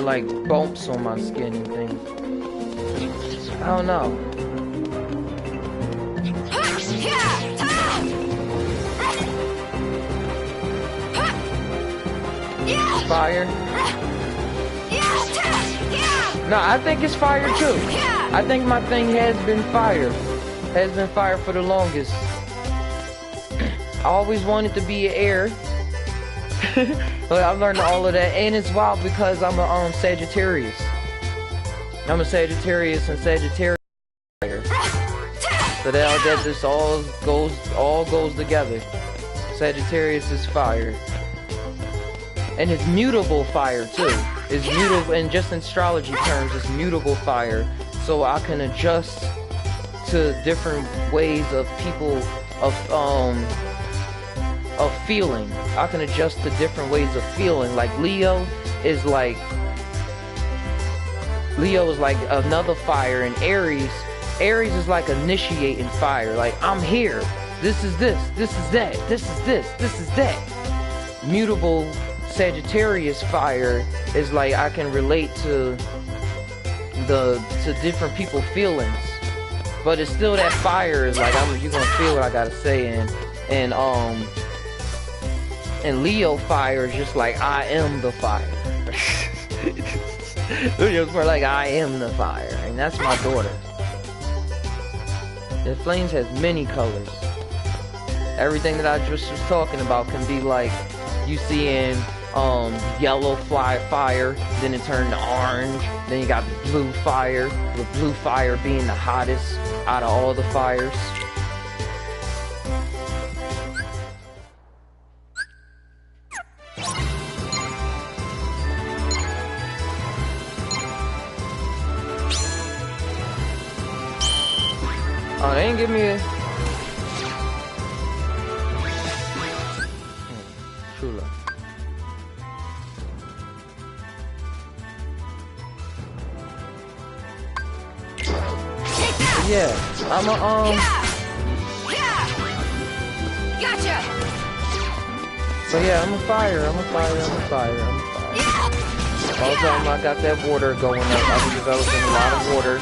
S1: like bumps on my skin and things. I don't know. Fire? No, I think it's fire too. I think my thing has been fire. Has been fire for the longest. I always wanted to be air. But I've learned all of that, and it's wild because I'm a Sagittarius. I'm a Sagittarius and Sagittarius. So that just all goes together. Sagittarius is fire. And it's mutable fire too. It's mutable, and just in astrology terms, it's mutable fire. So I can adjust to different ways of people of feeling. I can adjust to different ways of feeling. Like Leo is like another fire, and Aries is like initiating fire. Like, I'm here. This is this. This is that. This is this. This is that. Mutable Sagittarius fire is like, I can relate to different people's feelings, but it's still that fire is like, you're gonna feel what I gotta say. And Leo fire is just like, I am the fire. Leo's more like, I am the fire, and that's my daughter. The flames has many colors. Everything that I just was talking about can be like, you see in yellow fire, then it turned to orange, then you got the blue fire, with blue fire being the hottest out of all the fires. Oh, they ain't give me a true love. Yeah, I'm a
S2: Gotcha.
S1: So yeah, I'm a fire. All the time I got that water going up, I've been developing a lot of water.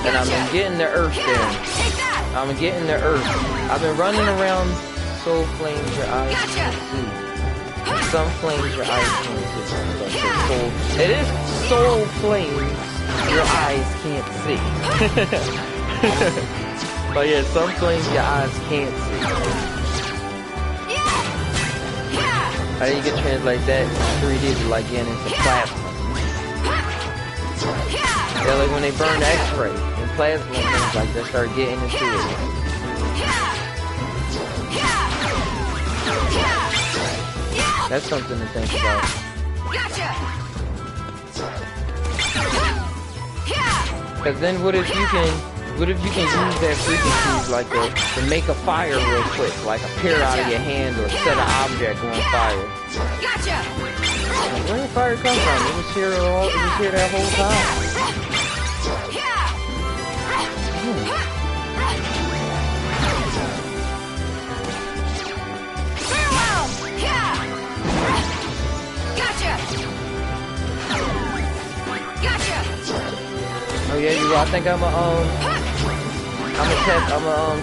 S1: And I've been getting the earth there. I'm getting the earth. I've been running around soul flames your eyes can't see. Some flames your eyes can't see. It is soul flames your eyes can't see. But yeah, some flames your eyes can't see. How do you can translate that 3D to like getting into plasma? Yeah, like when they burn X-ray and plasma and things like that, start getting into it. That's something to think about. Because then what if you can use that frequencies like to make a fire real quick, like appear out of your hand or set an object on fire. Like, where did fire come from? It was here that whole time. Oh yeah, I think I'm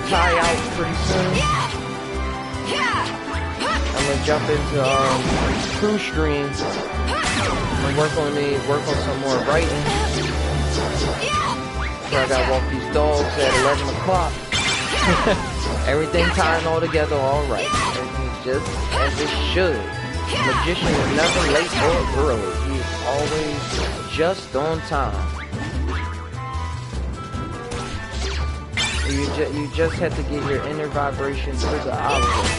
S1: tie out pretty soon. I'm gonna jump into crew streams and work on some more writing. So I gotta walk these dogs at 11 o'clock. Everything tying all together all right. just as it should. Magician is never late or early. He is always just on time. You just have to get your inner vibration to the object.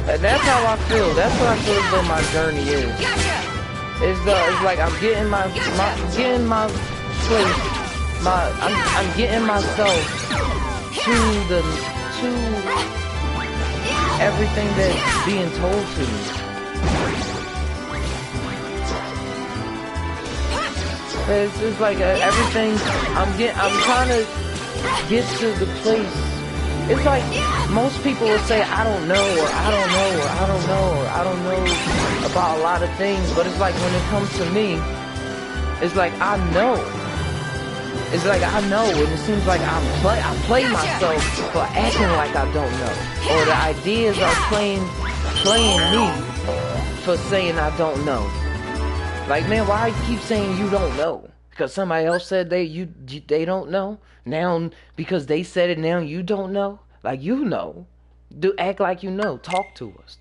S1: And that's how I feel. That's what I feel as though my journey is. It's like I'm getting my place. I'm getting myself to everything that's being told to me. It's like everything I'm trying to get to the place. It's like most people will say I don't know, or I don't know, or I don't know, or I don't know about a lot of things, but it's like when it comes to me, it's like I know. It's like I know, and it seems like I play myself for acting like I don't know, or the ideas are playing me for saying I don't know. Like, man, why you keep saying you don't know? Because somebody else said they don't know. Now, because they said it, now you don't know. Like, you know, act like you know. Talk to us.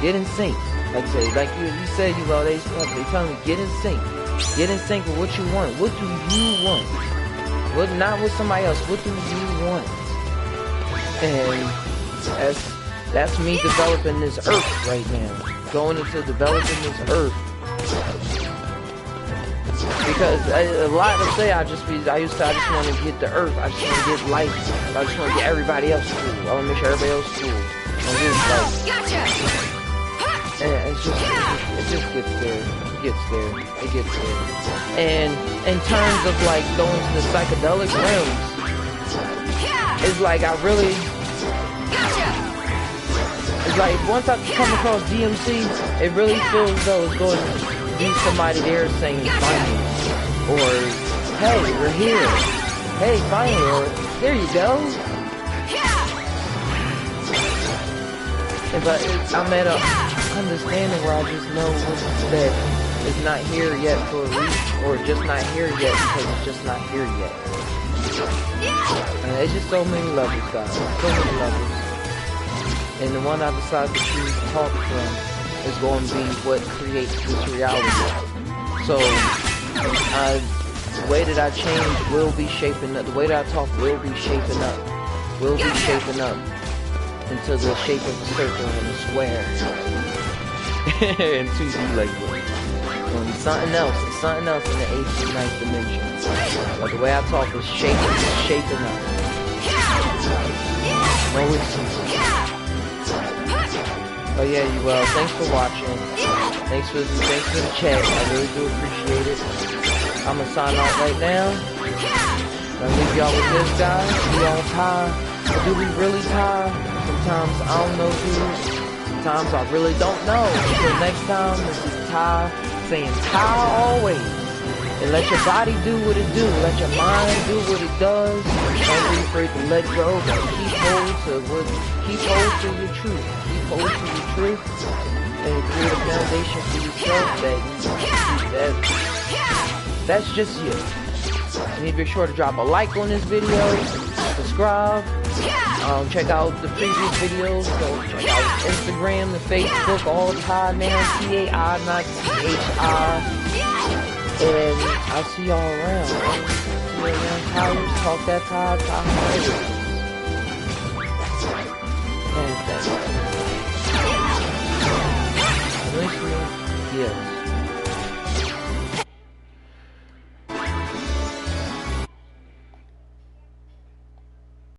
S1: Get in sync. Like say, like you said, they tell me get in sync. Get in sync with what you want. What do you want? What, not with somebody else. What do you want? And that's me developing this earth right now. Going into developing this earth. Because a lot of say I just want to get the earth. I just want to get life. I just want to get everybody else cool. I want to make sure everybody else is cool. And it just gets there. It gets there. And in terms of like going to the psychedelic realms, it's like I really, it's like once I come across DMC, it really feels as though it's going to be somebody there saying finally, or hey, we're here, hey, finally, or there you go. But I'm at a understanding where I just know that it's not here yet for a reason, or just not here yet because it's just not here yet. And there's just so many levels, guys, so many levels. And the one I decided to choose to talk from is going to be what creates this reality. So, the way that I change will be shaping up. The way that I talk will be shaping up. Will be shaping up into the shape of a circle and a square. And 2D language. It's something else in the 8th and 9th dimension. But the way I talk is shaping up. No excuses. Oh yeah, thanks for watching. Thanks for the chat. I really do appreciate it. I'm gonna sign off right now. I'll leave y'all with this, guys. We all tie. Or do we really tie? Sometimes I don't know who. Sometimes I really don't know. Until next time, this is Ty saying Ty always. And let your body do what it do. Let your mind do what it does. Don't be afraid to let go, but keep hold to your truth. Keep hold to your truth and create a foundation for yourself that's just you. And be sure to drop a like on this video, subscribe, check out the previous videos, so check out Instagram, the Facebook, all TAi Now, TAI, not THI. And I'll see y'all around. See you around Tyler's, talk that Ty, Ty. And thanks.